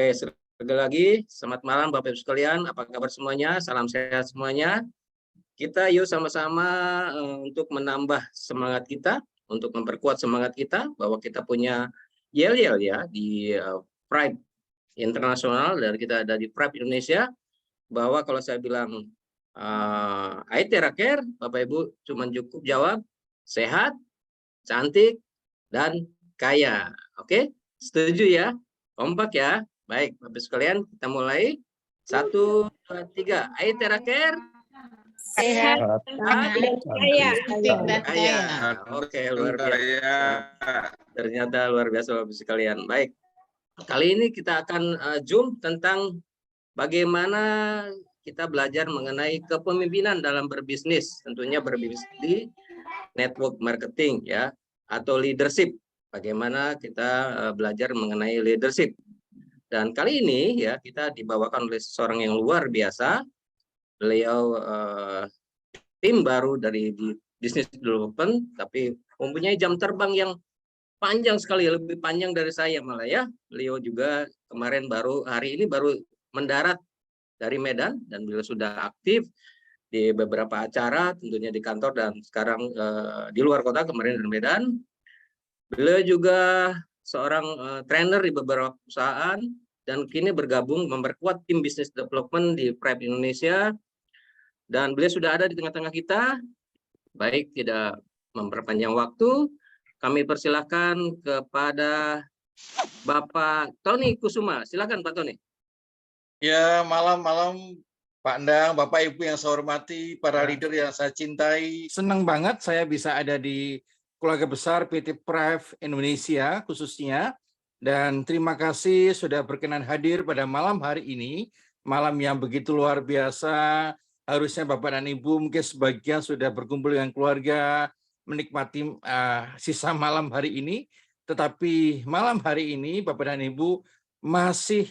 Oke, sekali lagi selamat malam Bapak Ibu sekalian. Apa kabar semuanya? Salam sehat semuanya. Kita yuk sama-sama untuk menambah semangat kita, untuk memperkuat semangat kita bahwa kita punya yel-yel ya di Pride Internasional dan kita ada di Pride Indonesia. Bahwa kalau saya bilang Aite Raker, Bapak Ibu cuma cukup jawab sehat, cantik, dan kaya. Oke, setuju ya? Kompak ya? Baik, Bapak sekalian, kita mulai. 1, 2, 3. Ayo terakhir. Sehat, dan kaya. Kaya. Oke, luar biasa. Ternyata luar biasa Bapak sekalian. Baik, kali ini kita akan zoom tentang bagaimana kita belajar mengenai kepemimpinan dalam berbisnis. Tentunya berbisnis di network marketing ya, atau leadership. Bagaimana kita belajar mengenai leadership. Dan kali ini ya kita dibawakan oleh seorang yang luar biasa. Beliau tim baru dari di business development, tapi mempunyai jam terbang yang panjang sekali, lebih panjang dari saya malah ya. Beliau juga kemarin hari ini baru mendarat dari Medan dan beliau sudah aktif di beberapa acara, tentunya di kantor dan sekarang di luar kota, kemarin di Medan. Beliau juga seorang trainer di beberapa perusahaan dan kini bergabung memperkuat tim business development di Pride Indonesia. Dan beliau sudah ada di tengah-tengah kita. Baik, tidak memperpanjang waktu, kami persilahkan kepada Bapak Tony Kusuma. Silakan Pak Tony. Ya, malam-malam Pak Endang, Bapak Ibu yang saya hormati, para leader yang saya cintai. Senang banget saya bisa ada di keluarga besar PT Pride Indonesia khususnya. Dan terima kasih sudah berkenan hadir pada malam hari ini. Malam yang begitu luar biasa. Harusnya Bapak dan Ibu mungkin sebagian sudah berkumpul dengan keluarga, menikmati sisa malam hari ini. Tetapi malam hari ini Bapak dan Ibu masih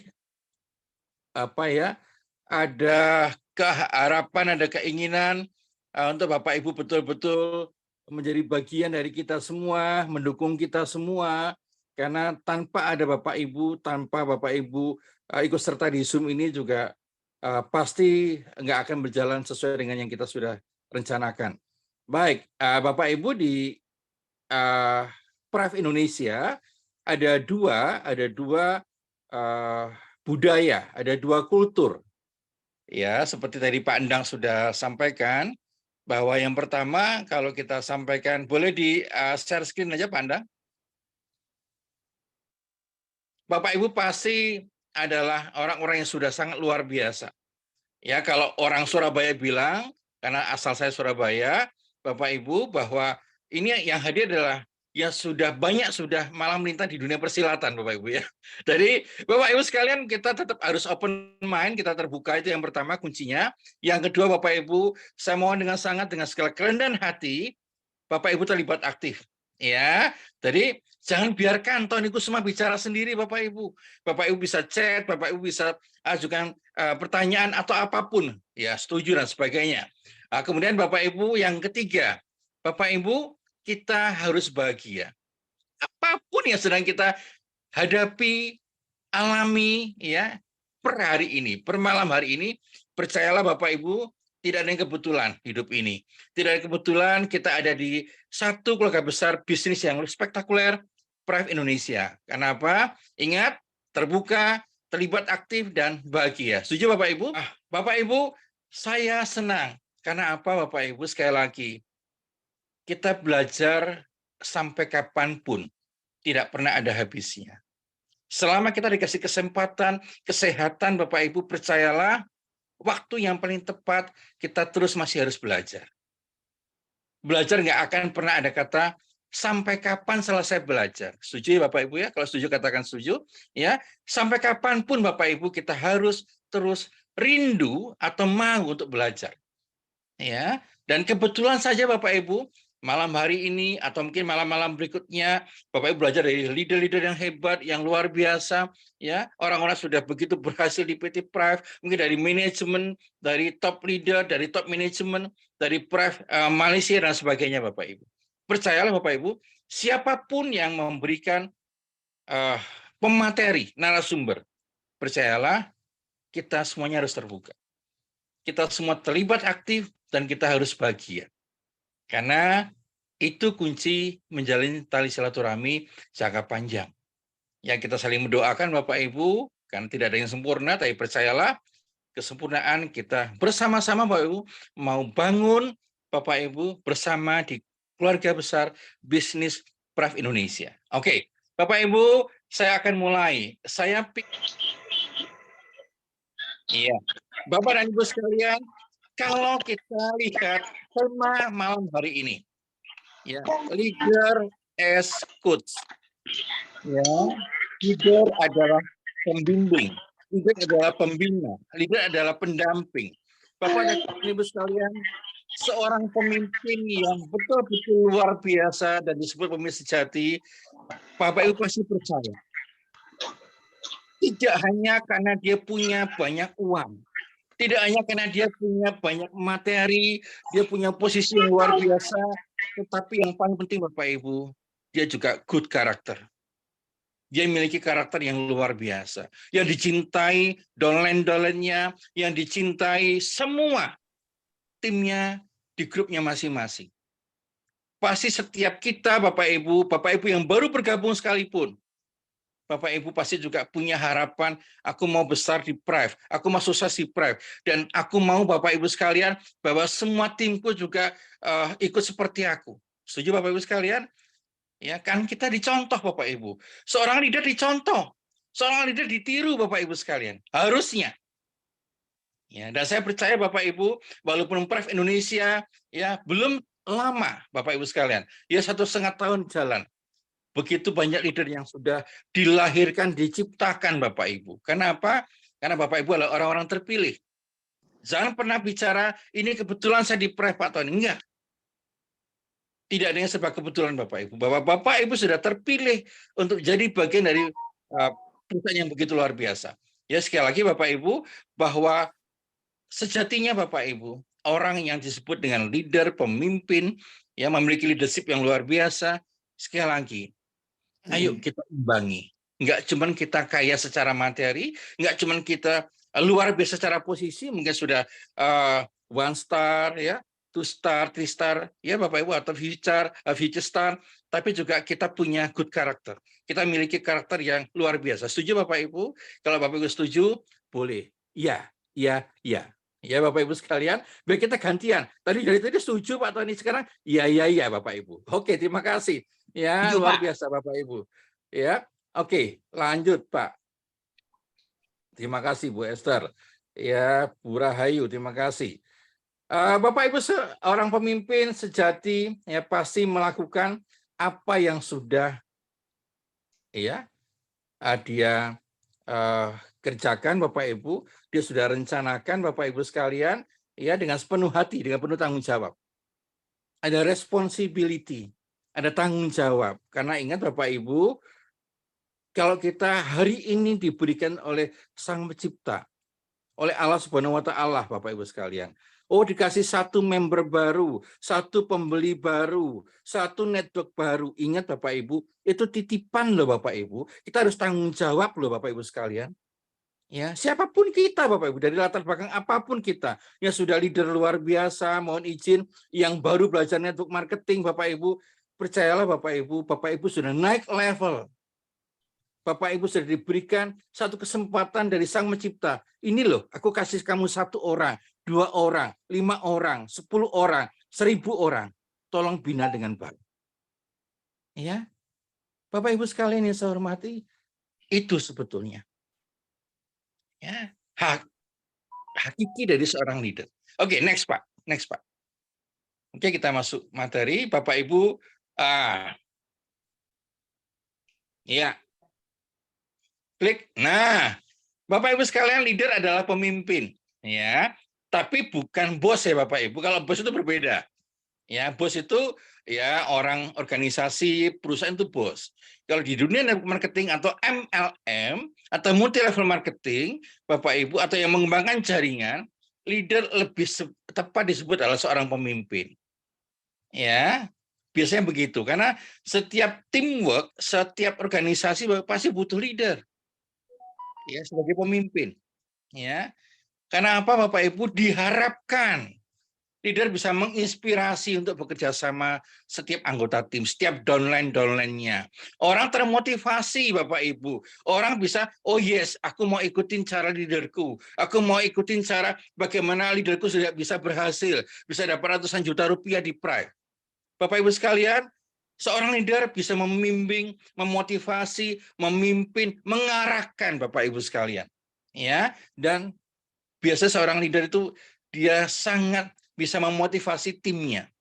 ada keharapan, ada keinginan untuk Bapak Ibu betul-betul menjadi bagian dari kita semua, mendukung kita semua, karena tanpa ada Bapak Ibu, tanpa Bapak Ibu ikut serta di Zoom ini juga pasti nggak akan berjalan sesuai dengan yang kita sudah rencanakan. Baik, Bapak Ibu di Pride Indonesia ada dua budaya, ada dua kultur. Ya, seperti tadi Pak Endang sudah sampaikan, bahwa yang pertama kalau kita sampaikan, boleh di share screen aja Pak Endang. Bapak Ibu pasti adalah orang-orang yang sudah sangat luar biasa. Ya, kalau orang Surabaya bilang, karena asal saya Surabaya, Bapak Ibu, bahwa ini yang hadir adalah yang sudah malam melintang di dunia persilatan, Bapak Ibu ya. Jadi Bapak Ibu sekalian, kita tetap harus open mind, kita terbuka, itu yang pertama kuncinya. Yang kedua Bapak Ibu, saya mohon dengan segala kerendahan hati, Bapak Ibu terlibat aktif. Ya, jadi jangan biarkan Tony Kusuma bicara sendiri, Bapak Ibu. Bapak Ibu bisa chat, Bapak Ibu bisa ajukan pertanyaan atau apapun, ya setuju dan sebagainya. Kemudian Bapak Ibu yang ketiga, Bapak Ibu kita harus bahagia. Apapun yang sedang kita hadapi, alami, ya per hari ini, per malam hari ini, percayalah Bapak Ibu, tidak ada yang kebetulan hidup ini. Tidak ada kebetulan kita ada di satu keluarga besar bisnis yang spektakuler, Pride Indonesia. Kenapa? Ingat, terbuka, terlibat aktif, dan bahagia. Setuju Bapak Ibu? Bapak Ibu, saya senang. Karena apa Bapak Ibu? Sekali lagi, kita belajar sampai kapanpun, tidak pernah ada habisnya. Selama kita dikasih kesempatan, kesehatan Bapak Ibu, percayalah, waktu yang paling tepat kita terus masih harus belajar. Belajar nggak akan pernah ada kata sampai kapan selesai belajar. Setuju ya Bapak Ibu ya? Kalau setuju katakan setuju. Ya, sampai kapanpun Bapak Ibu kita harus terus rindu atau mau untuk belajar. Ya, dan kebetulan saja Bapak Ibu malam hari ini atau mungkin malam-malam berikutnya Bapak Ibu belajar dari leader-leader yang hebat, yang luar biasa, ya. Orang-orang sudah begitu berhasil di PT Pride, mungkin dari manajemen, dari top leader, dari top manajemen, dari Pride Malaysia dan sebagainya Bapak Ibu. Percayalah Bapak Ibu, siapapun yang memberikan pemateri, narasumber, percayalah, kita semuanya harus terbuka. Kita semua terlibat aktif dan kita harus bahagia. Karena itu kunci menjalin tali silaturahmi jangka panjang. Ya, kita saling mendoakan Bapak Ibu, karena tidak ada yang sempurna, tapi percayalah kesempurnaan kita bersama-sama Bapak Ibu mau bangun Bapak Ibu bersama di keluarga besar bisnis Pref Indonesia. Oke, Bapak Ibu, saya akan mulai. Iya, Bapak dan Ibu sekalian, kalau kita lihat tema malam hari ini, ya, leader as coach. Ya, leader adalah pembimbing, leader adalah pembina, leader adalah pendamping. Bapak dan Ibu sekalian, seorang pemimpin yang betul-betul luar biasa dan disebut pemimpin sejati, Bapak Ibu pasti percaya. Tidak hanya karena dia punya banyak uang, tidak hanya karena dia punya banyak materi, dia punya posisi yang luar biasa, tetapi yang paling penting Bapak Ibu, dia juga good karakter. Dia memiliki karakter yang luar biasa, yang dicintai dolen-dolennya, yang dicintai semua timnya di grupnya masing-masing. Pasti setiap kita Bapak Ibu yang baru bergabung sekalipun, Bapak Ibu pasti juga punya harapan, aku mau besar di Pref, aku mau sukses di Pref, dan aku mau Bapak Ibu sekalian bahwa semua timku juga ikut seperti aku. Setuju Bapak Ibu sekalian? Ya kan kita dicontoh Bapak Ibu. Seorang leader dicontoh, seorang leader ditiru Bapak Ibu sekalian. Harusnya. Ya, dan saya percaya Bapak Ibu, walaupun Pref Indonesia ya belum lama Bapak Ibu sekalian, ya 1,5 tahun jalan. Begitu banyak leader yang sudah dilahirkan, diciptakan Bapak Ibu. Kenapa? Karena Bapak Ibu adalah orang-orang terpilih. Jangan pernah bicara, ini kebetulan saya di Pref Pak Tony. Enggak. Tidak ada yang serba kebetulan Bapak Ibu. Bahwa Bapak Ibu sudah terpilih untuk jadi bagian dari perusahaan yang begitu luar biasa. Ya sekali lagi Bapak Ibu, bahwa sejatinya Bapak Ibu, orang yang disebut dengan leader, pemimpin, ya memiliki leadership yang luar biasa, sekali lagi, ayo kita imbangi. Enggak cuma kita kaya secara materi, enggak cuma kita luar biasa secara posisi, mungkin sudah one star, ya, 2 star, 3 star, ya Bapak Ibu, atau future star, tapi juga kita punya good karakter. Kita memiliki karakter yang luar biasa. Setuju Bapak Ibu? Kalau Bapak Ibu setuju, boleh. Iya, iya, iya. Ya Bapak Ibu sekalian, biar kita gantian. Tadi dari tadi setuju Pak Tony, sekarang iya, iya, iya Bapak Ibu. Oke, terima kasih. Ya, luar biasa Bapak Ibu. Ya, oke, lanjut Pak. Terima kasih Bu Esther. Ya, Bu Rahayu, terima kasih. Bapak Ibu seorang pemimpin sejati ya pasti melakukan apa yang sudah ya dia kerjakan Bapak Ibu, dia sudah rencanakan Bapak Ibu sekalian ya dengan sepenuh hati, dengan penuh tanggung jawab. Ada responsibility, ada tanggung jawab. Karena ingat Bapak Ibu, kalau kita hari ini diberikan oleh Sang Pencipta, oleh Allah Subhanahu wa Ta'ala, Bapak Ibu sekalian. Oh, dikasih satu member baru, satu pembeli baru, satu network baru. Ingat Bapak Ibu, itu titipan loh Bapak Ibu. Kita harus tanggung jawab loh Bapak Ibu sekalian. Ya, siapapun kita Bapak Ibu, dari latar belakang apapun kita, yang sudah leader luar biasa, mohon izin, yang baru belajar network marketing Bapak Ibu, percayalah Bapak Ibu sudah naik level. Bapak Ibu sudah diberikan satu kesempatan dari Sang Pencipta. Ini loh, aku kasih kamu 1 orang, 2 orang, 5 orang, 10 orang, 1000 orang. Tolong bina dengan baik. Ya, Bapak Ibu sekalian yang saya hormati, itu sebetulnya. Ya, hakiki dari seorang leader. Oke, next Pak. Next Pak. Oke, kita masuk materi. Bapak Ibu, ya, klik. Nah, Bapak Ibu sekalian, leader adalah pemimpin, ya. Tapi bukan bos ya Bapak Ibu. Kalau bos itu berbeda. Ya, bos itu ya orang organisasi, perusahaan itu bos. Kalau di dunia network marketing atau MLM atau multi level marketing, Bapak Ibu, atau yang mengembangkan jaringan, leader lebih tepat disebut adalah seorang pemimpin. Ya, biasanya begitu. Karena setiap teamwork, setiap organisasi pasti butuh leader. ya sebagai pemimpin. Ya, karena apa Bapak Ibu? Diharapkan leader bisa menginspirasi untuk bekerja sama setiap anggota tim, setiap downline-nya. Orang termotivasi Bapak Ibu. Orang bisa, oh yes, aku mau ikutin cara leaderku. Aku mau ikutin cara bagaimana leaderku sudah bisa berhasil, bisa dapat ratusan juta rupiah di Pride. Bapak Ibu sekalian, seorang leader bisa membimbing, memotivasi, memimpin, mengarahkan Bapak Ibu sekalian. Ya, dan biasa seorang leader itu dia sangat bisa memotivasi timnya.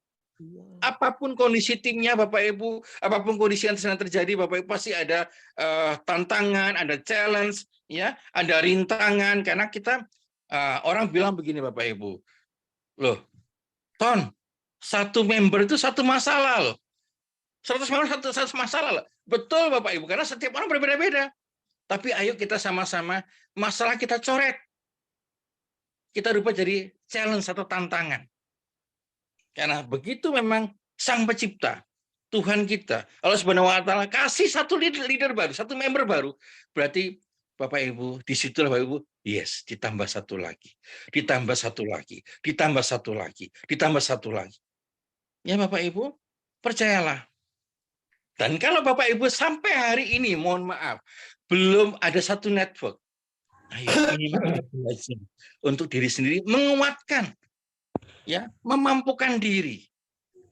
Apapun kondisi timnya, Bapak Ibu, apapun kondisi yang sedang terjadi, Bapak Ibu pasti ada tantangan, ada challenge, ya, ada rintangan. Karena kita orang bilang begini, Bapak Ibu, loh, Ton, satu member itu satu masalah loh, 100 member satu masalah loh. Betul Bapak Ibu, karena setiap orang berbeda-beda. Tapi ayo kita sama-sama masalah kita coret, kita rubah jadi challenge atau tantangan. Karena begitu memang Sang Pencipta, Tuhan kita, Allah Subhanahu wa Ta'ala kasih satu leader baru, satu member baru, berarti Bapak Ibu, disitulah Bapak Ibu, yes, ditambah satu lagi, ditambah satu lagi, ditambah satu lagi, ditambah satu lagi. Ya Bapak Ibu, percayalah. Dan kalau Bapak Ibu sampai hari ini, mohon maaf, belum ada satu network, ayo ini belajar untuk diri sendiri, menguatkan, ya, memampukan diri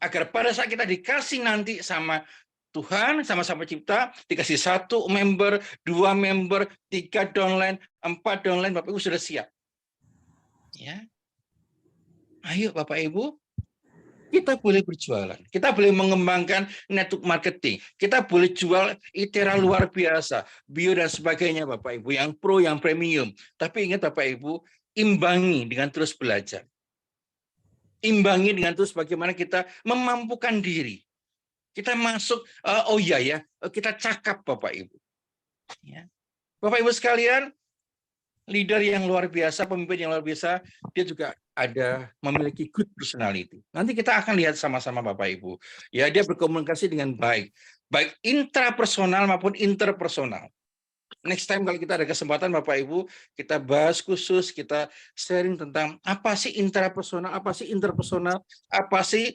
agar pada saat kita dikasih nanti sama Tuhan, sama Sang Pencipta, dikasih satu member, 2 member, 3 downline, 4 downline, Bapak Ibu sudah siap. Ya, ayo Bapak Ibu, kita boleh berjualan, kita boleh mengembangkan network marketing, kita boleh jual ITERA luar biasa, bio dan sebagainya Bapak Ibu, yang pro, yang premium. Tapi ingat Bapak Ibu, imbangi dengan terus belajar. Imbangi dengan terus bagaimana kita memampukan diri. Kita masuk, oh iya ya, kita cakap Bapak Ibu. Ya. Bapak Ibu sekalian, leader yang luar biasa, pemimpin yang luar biasa, dia juga ada memiliki good personality. Nanti kita akan lihat sama-sama Bapak Ibu. Ya, dia berkomunikasi dengan baik, baik intrapersonal maupun interpersonal. Next time kalau kita ada kesempatan Bapak Ibu, kita bahas khusus, kita sharing tentang apa sih intrapersonal, apa sih interpersonal, apa sih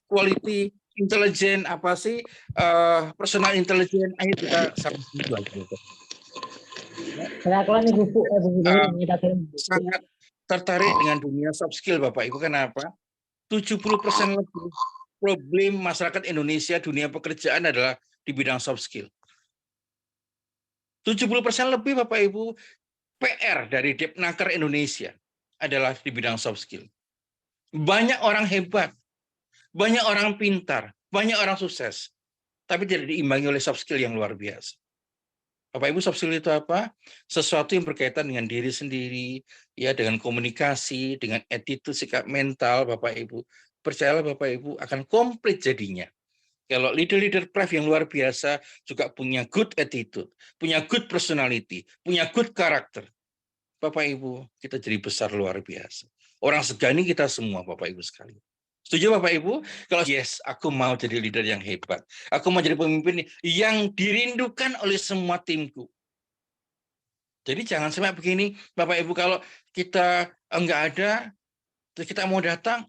quality intelligence, apa sih personal intelligence. Ayo kita sama-sama belajar. Sangat tertarik dengan dunia soft skill Bapak Ibu. Kenapa? 70% lebih problem masyarakat Indonesia dunia pekerjaan adalah di bidang soft skill. 70% lebih Bapak Ibu PR dari Depnaker Indonesia adalah di bidang soft skill. Banyak orang hebat, banyak orang pintar, banyak orang sukses, tapi tidak diimbangi oleh soft skill yang luar biasa. Bapak Ibu, soft skill itu apa? Sesuatu yang berkaitan dengan diri sendiri, ya, dengan komunikasi, dengan attitude, sikap mental, Bapak Ibu. Percayalah Bapak Ibu akan komplit jadinya. Kalau leader-leader Pride yang luar biasa juga punya good attitude, punya good personality, punya good karakter. Bapak Ibu, kita jadi besar luar biasa. Orang segani kita semua, Bapak Ibu sekalian. Setuju Bapak Ibu? Kalau yes, aku mau jadi leader yang hebat. Aku mau jadi pemimpin yang dirindukan oleh semua timku. Jadi jangan sampai begini, Bapak Ibu, kalau kita enggak ada, terus kita mau datang,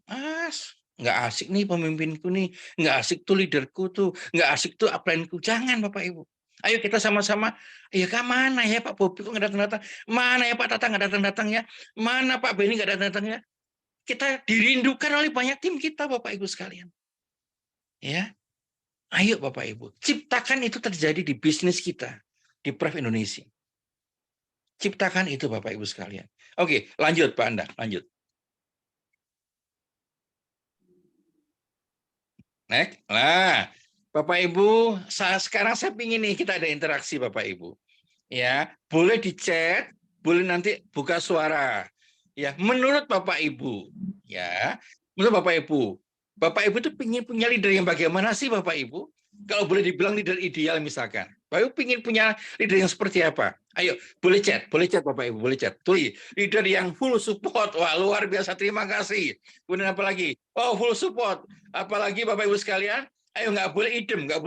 nggak asik nih pemimpinku nih, nggak asik tuh leaderku tuh, nggak asik tuh upline-ku. Jangan Bapak Ibu. Ayo kita sama-sama, ya kan mana ya Pak Bobi kok nggak datang-datang, mana ya Pak Tata nggak datang-datang ya, mana Pak Beni nggak datang-datang ya. Kita dirindukan oleh banyak tim kita Bapak Ibu sekalian. Ya, ayo Bapak Ibu, ciptakan itu terjadi di bisnis kita, di Pride Indonesia. Ciptakan itu Bapak Ibu sekalian. Oke, lanjut Pak Anda, lanjut. Next. Nah, Bapak Ibu, sekarang saya ingin nih kita ada interaksi Bapak Ibu. Ya, boleh di chat, boleh nanti buka suara. Ya, menurut Bapak Ibu, ya, menurut Bapak Ibu itu ingin punya leader yang bagaimana sih Bapak Ibu? Kalau boleh dibilang leader ideal misalkan, Bapak Ibu ingin punya leader yang seperti apa? Ayo, boleh chat Bapak Ibu, boleh chat. Tulis, leader yang full support, wah luar biasa, terima kasih. Kemudian apa lagi? Oh, full support. Apalagi Bapak Ibu sekalian, ayo nggak boleh idem, nggak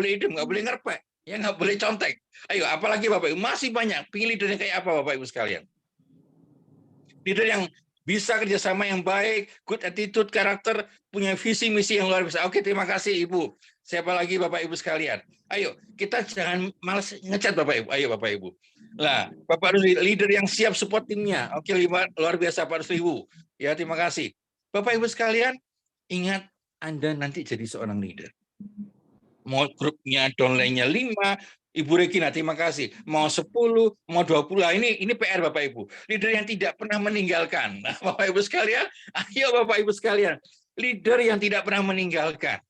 boleh ngerpek. Ya nggak boleh contek. Ayo, apalagi Bapak Ibu, masih banyak. Pilih leader yang kayak apa Bapak Ibu sekalian? Leader yang bisa kerjasama yang baik, good attitude, karakter, punya visi misi yang luar biasa. Oke, terima kasih Ibu. Siapa lagi Bapak Ibu sekalian? Ayo, kita jangan malas ngecat Bapak Ibu. Ayo Bapak Ibu. Lah, Bapak harus leader yang siap support timnya. Oke, luar biasa Pak Rusliwu. Ya, terima kasih. Bapak Ibu sekalian, ingat Anda nanti jadi seorang leader. Mau grupnya downline-nya 5, Ibu Regina, terima kasih. Mau 10, mau 20. Nah, ini PR Bapak Ibu. Leader yang tidak pernah meninggalkan. Nah, Bapak Ibu sekalian, ayo Bapak Ibu sekalian. Leader yang tidak pernah meninggalkan.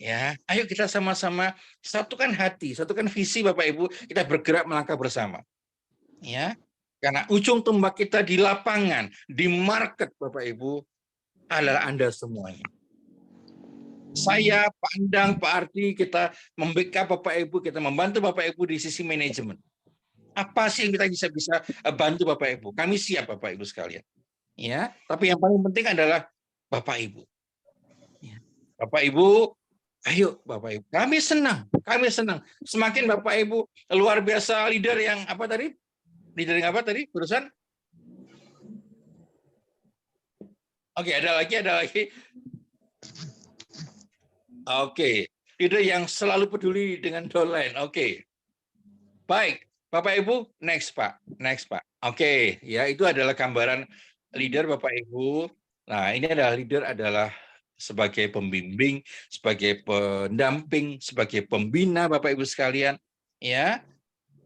Ya, ayo kita sama-sama satukan hati, satukan visi Bapak Ibu, kita bergerak melangkah bersama. Ya. Karena ujung tombak kita di lapangan, di market Bapak Ibu adalah Anda semuanya. Saya, Pak Andang, Pak Ardi, kita membackup Bapak Ibu, kita membantu Bapak Ibu di sisi manajemen. Apa sih yang kita bisa bantu Bapak Ibu? Kami siap Bapak Ibu sekalian. Ya, tapi yang paling penting adalah Bapak Ibu. Ya. Bapak Ibu, ayo Bapak Ibu. Kami senang, kami senang. Semakin Bapak Ibu luar biasa leader yang apa tadi? Leader yang apa tadi? Urusan? Oke, ada lagi. Oke, leader yang selalu peduli dengan downline. Oke. Baik, Bapak Ibu, next Pak. Oke, ya itu adalah gambaran leader Bapak Ibu. Nah, ini adalah leader adalah sebagai pembimbing, sebagai pendamping, sebagai pembina Bapak Ibu sekalian. Ya,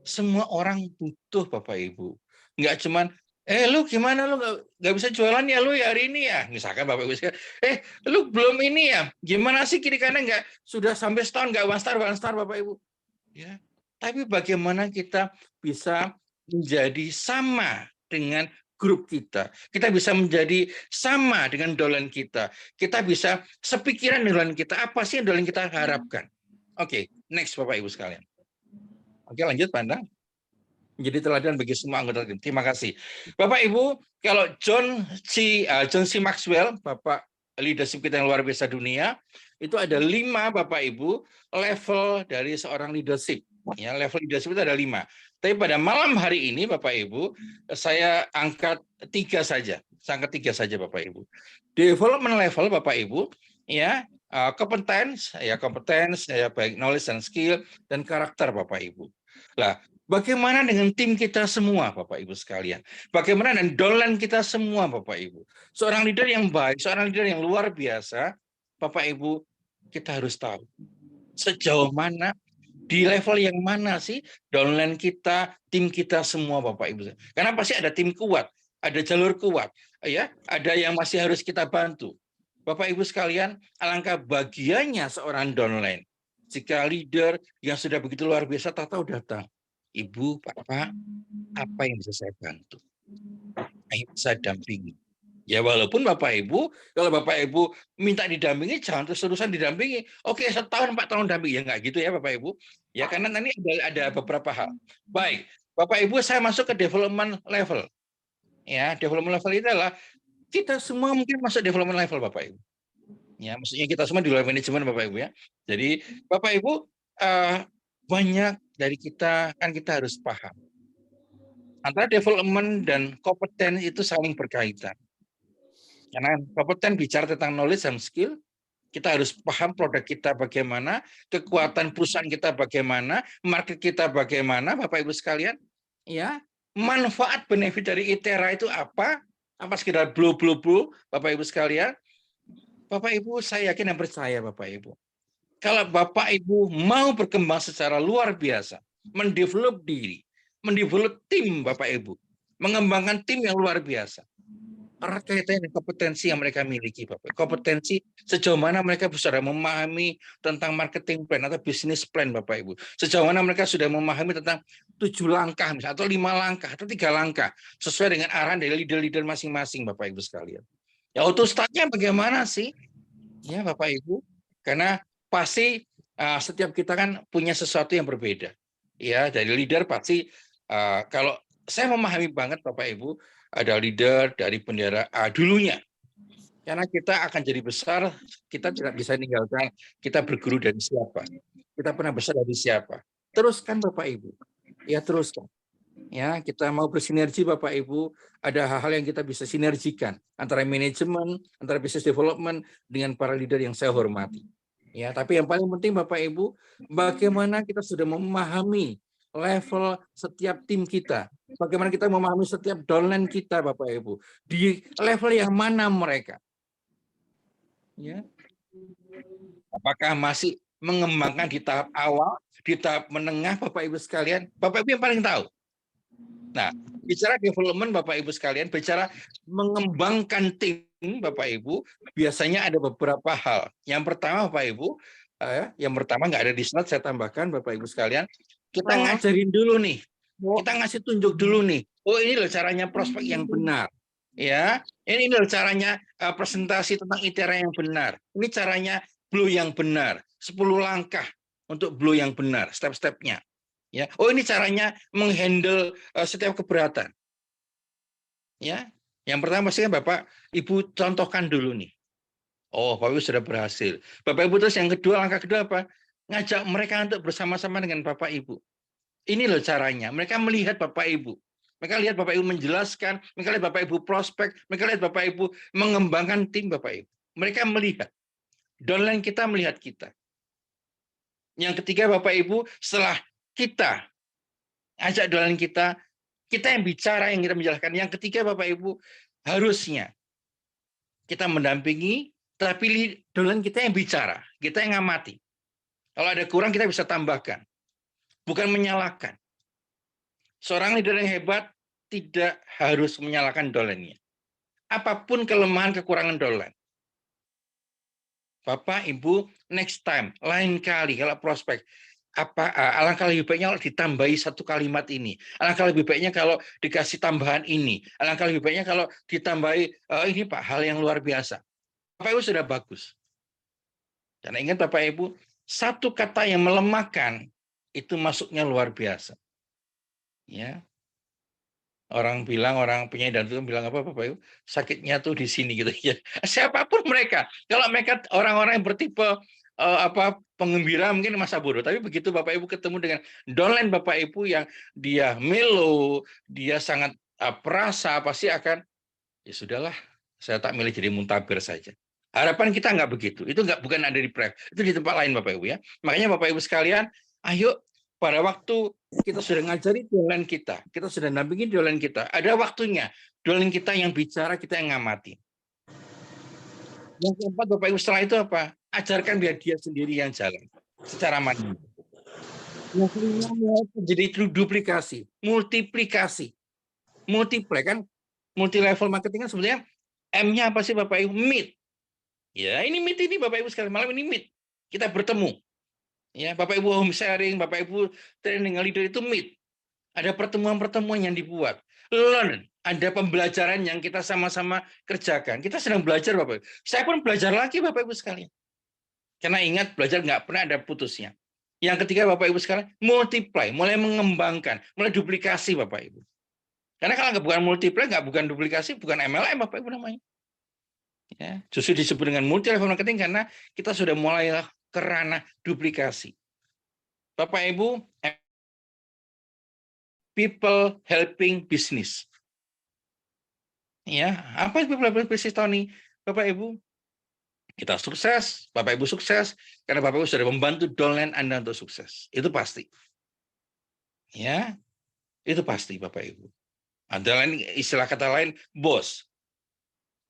semua orang butuh Bapak Ibu. Enggak cuman lu gimana lu nggak bisa jualan ya lu ya hari ini ya, misalkan Bapak Ibu sekalian, lu belum ini ya, gimana sih kiri kanan nggak sudah sampai setahun nggak one star Bapak Ibu, ya. Tapi bagaimana kita bisa menjadi sama dengan grup kita, kita bisa menjadi sama dengan dolan kita bisa sepikiran dengan kita, apa sih yang dolan kita harapkan. Oke, next Bapak Ibu sekalian. Oke, lanjut Pandang. Menjadi teladan bagi semua anggota tim. Terima kasih. Bapak Ibu, kalau John C. Maxwell, Bapak leadership kita yang luar biasa dunia, itu ada 5 Bapak Ibu level dari seorang leadership. Ya, level leadership itu ada 5. Tapi pada malam hari ini Bapak Ibu, saya angkat 3 saja. Saya angkat 3 saja Bapak Ibu. Development level Bapak Ibu, ya, kompetens, ya baik knowledge dan skill dan karakter Bapak Ibu. Lah, bagaimana dengan tim kita semua, Bapak Ibu sekalian? Bagaimana dengan dolan kita semua, Bapak Ibu? Seorang leader yang baik, seorang leader yang luar biasa, Bapak Ibu, kita harus tahu sejauh mana, di level yang mana sih downline kita, tim kita semua, Bapak Ibu. Karena pasti ada tim kuat, ada jalur kuat, ya, ada yang masih harus kita bantu. Bapak Ibu sekalian, alangkah bahagianya seorang downline jika leader yang sudah begitu luar biasa tahu datang. Ibu, Bapak, apa yang bisa saya bantu? Ayo saya dampingi. Ya walaupun Bapak Ibu, kalau Bapak Ibu minta didampingi, jangan terus-terusan didampingi. Oke, 1 tahun, 4 tahun dampingi. Ya nggak gitu ya Bapak Ibu. Ya karena nanti ada beberapa hal. Baik, Bapak Ibu saya masuk ke development level. Ya, development level itu adalah kita semua mungkin masuk development level Bapak Ibu. Ya, maksudnya kita semua di level manajemen Bapak Ibu ya. Jadi Bapak Ibu banyak dari kita kan kita harus paham antara development dan kompeten itu saling berkaitan. Karena kompeten bicara tentang knowledge dan skill, kita harus paham produk kita bagaimana, kekuatan perusahaan kita bagaimana, market kita bagaimana, Bapak Ibu sekalian. Ya, manfaat benefit dari ITERA itu apa? Apa sekedar blue, Bapak Ibu sekalian. Bapak Ibu, saya yakin dan percaya Bapak Ibu. Kalau Bapak Ibu mau berkembang secara luar biasa, mendevelop diri, mendevelop tim Bapak Ibu, mengembangkan tim yang luar biasa. Erat kaitannya dengan kompetensi yang mereka miliki, Bapak. Kompetensi sejauh mana mereka bisa memahami tentang marketing plan atau business plan, Bapak Ibu. Sejauh mana mereka sudah memahami tentang 7 langkah, misalnya, atau 5 langkah, atau 3 langkah, sesuai dengan arahan dari leader-leader masing-masing, Bapak Ibu sekalian. Ya, autostatnya bagaimana sih? Ya, Bapak Ibu. Karena pasti setiap kita kan punya sesuatu yang berbeda. Ya, dari leader pasti kalau saya memahami banget Bapak Ibu, ada leader dari bendera A dulunya. Karena kita akan jadi besar, kita tidak bisa meninggalkan kita berguru dari siapa. Kita pernah belajar dari siapa? Teruskan Bapak Ibu. Ya, teruskan. Ya, kita mau bersinergi Bapak Ibu, ada hal-hal yang kita bisa sinergikan antara manajemen, antara business development dengan para leader yang saya hormati. Ya, tapi yang paling penting Bapak Ibu, bagaimana kita sudah memahami level setiap tim kita. Bagaimana kita memahami setiap downline kita Bapak Ibu. Di level yang mana mereka? Ya. Apakah masih mengembangkan di tahap awal, di tahap menengah Bapak Ibu sekalian? Bapak Ibu yang paling tahu. Nah, bicara development Bapak Ibu sekalian, bicara mengembangkan tim Bapak Ibu, biasanya ada beberapa hal. Yang pertama Bapak Ibu, yang pertama nggak ada di slide, saya tambahkan Bapak Ibu sekalian, kita ngajarin dulu nih, kita ngasih tunjuk dulu nih. Oh, ini loh caranya prospek yang benar. Ya, ini loh caranya presentasi tentang ITERA yang benar. Ini caranya Blue yang benar. 10 langkah untuk Blue yang benar, step-stepnya. Ya, oh ini caranya menghandle setiap keberatan. Ya, yang pertama pastikan Bapak Ibu contohkan dulu nih. Oh, Bapak Ibu sudah berhasil. Bapak Ibu terus yang kedua, langkah kedua apa? Ngajak mereka untuk bersama-sama dengan Bapak Ibu. Ini loh caranya. Mereka melihat Bapak Ibu. Mereka lihat Bapak Ibu menjelaskan, mereka lihat Bapak Ibu prospek, mereka lihat Bapak Ibu mengembangkan tim Bapak Ibu. Mereka melihat. Downline kita melihat kita. Yang ketiga Bapak Ibu, setelah kita ajak downline kita yang bicara, yang kita menjelaskan. Yang ketiga Bapak Ibu, harusnya kita mendampingi, tapi downline kita yang bicara, kita yang ngamati. Kalau ada kurang kita bisa tambahkan. Bukan menyalahkan. Seorang leader yang hebat tidak harus menyalahkan downline-nya. Apapun kelemahan kekurangan downline. Bapak, Ibu, next time, lain kali kalau prospek, alangkah lebih baiknya kalau ditambahi satu kalimat ini. Alangkah lebih baiknya kalau dikasih tambahan ini. Alangkah lebih baiknya kalau ditambahi ini Pak, hal yang luar biasa. Bapak Ibu sudah bagus. Karena ingat Bapak Ibu, satu kata yang melemahkan itu masuknya luar biasa. Ya. Orang penyanyi dangdut bilang apa Bapak Ibu? Sakitnya tuh di sini gitu ya. Siapapun mereka. Kalau mereka orang-orang yang bertipe penggembira mungkin masa bodoh, tapi begitu Bapak Ibu ketemu dengan downline Bapak Ibu yang dia melo, dia sangat perasa, pasti akan ya sudahlah, saya tak milih jadi muntabir saja. Harapan kita nggak begitu. Itu bukan ada di prep, itu di tempat lain Bapak Ibu ya. Makanya Bapak Ibu sekalian, ayo pada waktu kita sudah ngajari downline kita sudah nampingin downline kita, ada waktunya downline kita yang bicara, kita yang ngamati. Yang keempat Bapak Ibu setelah itu apa? Ajarkan biar dia sendiri yang jalan secara mandiri. Yang kelima jadi duplikasi, multiplikasi, multiply kan, multi level marketing kan sebenarnya M-nya apa sih Bapak Ibu? Meet. Ya ini meet ini Bapak Ibu sekalian, malam ini meet. Kita bertemu. Ya, Bapak Ibu home sharing, Bapak Ibu training leader itu meet. Ada pertemuan-pertemuan yang dibuat. Learn, ada pembelajaran yang kita sama-sama kerjakan. Kita sedang belajar Bapak Ibu. Saya pun belajar lagi Bapak Ibu sekalian. Karena ingat, belajar nggak pernah ada putusnya. Yang ketiga Bapak Ibu sekalian, multiply, mulai mengembangkan, mulai duplikasi Bapak Ibu. Karena kalau nggak bukan multiply, nggak bukan duplikasi, bukan MLM Bapak Ibu namanya. Ya, justru disebut dengan multi level marketing karena kita sudah mulai ke ranah duplikasi. Bapak Ibu, people helping business. Ya, apa itu people helping business tahun ini? Bapak Ibu, kita sukses, Bapak Ibu sukses karena Bapak Ibu sudah membantu downline Anda untuk sukses. Itu pasti. Ya, itu pasti Bapak Ibu. Ada lain istilah kata lain bos.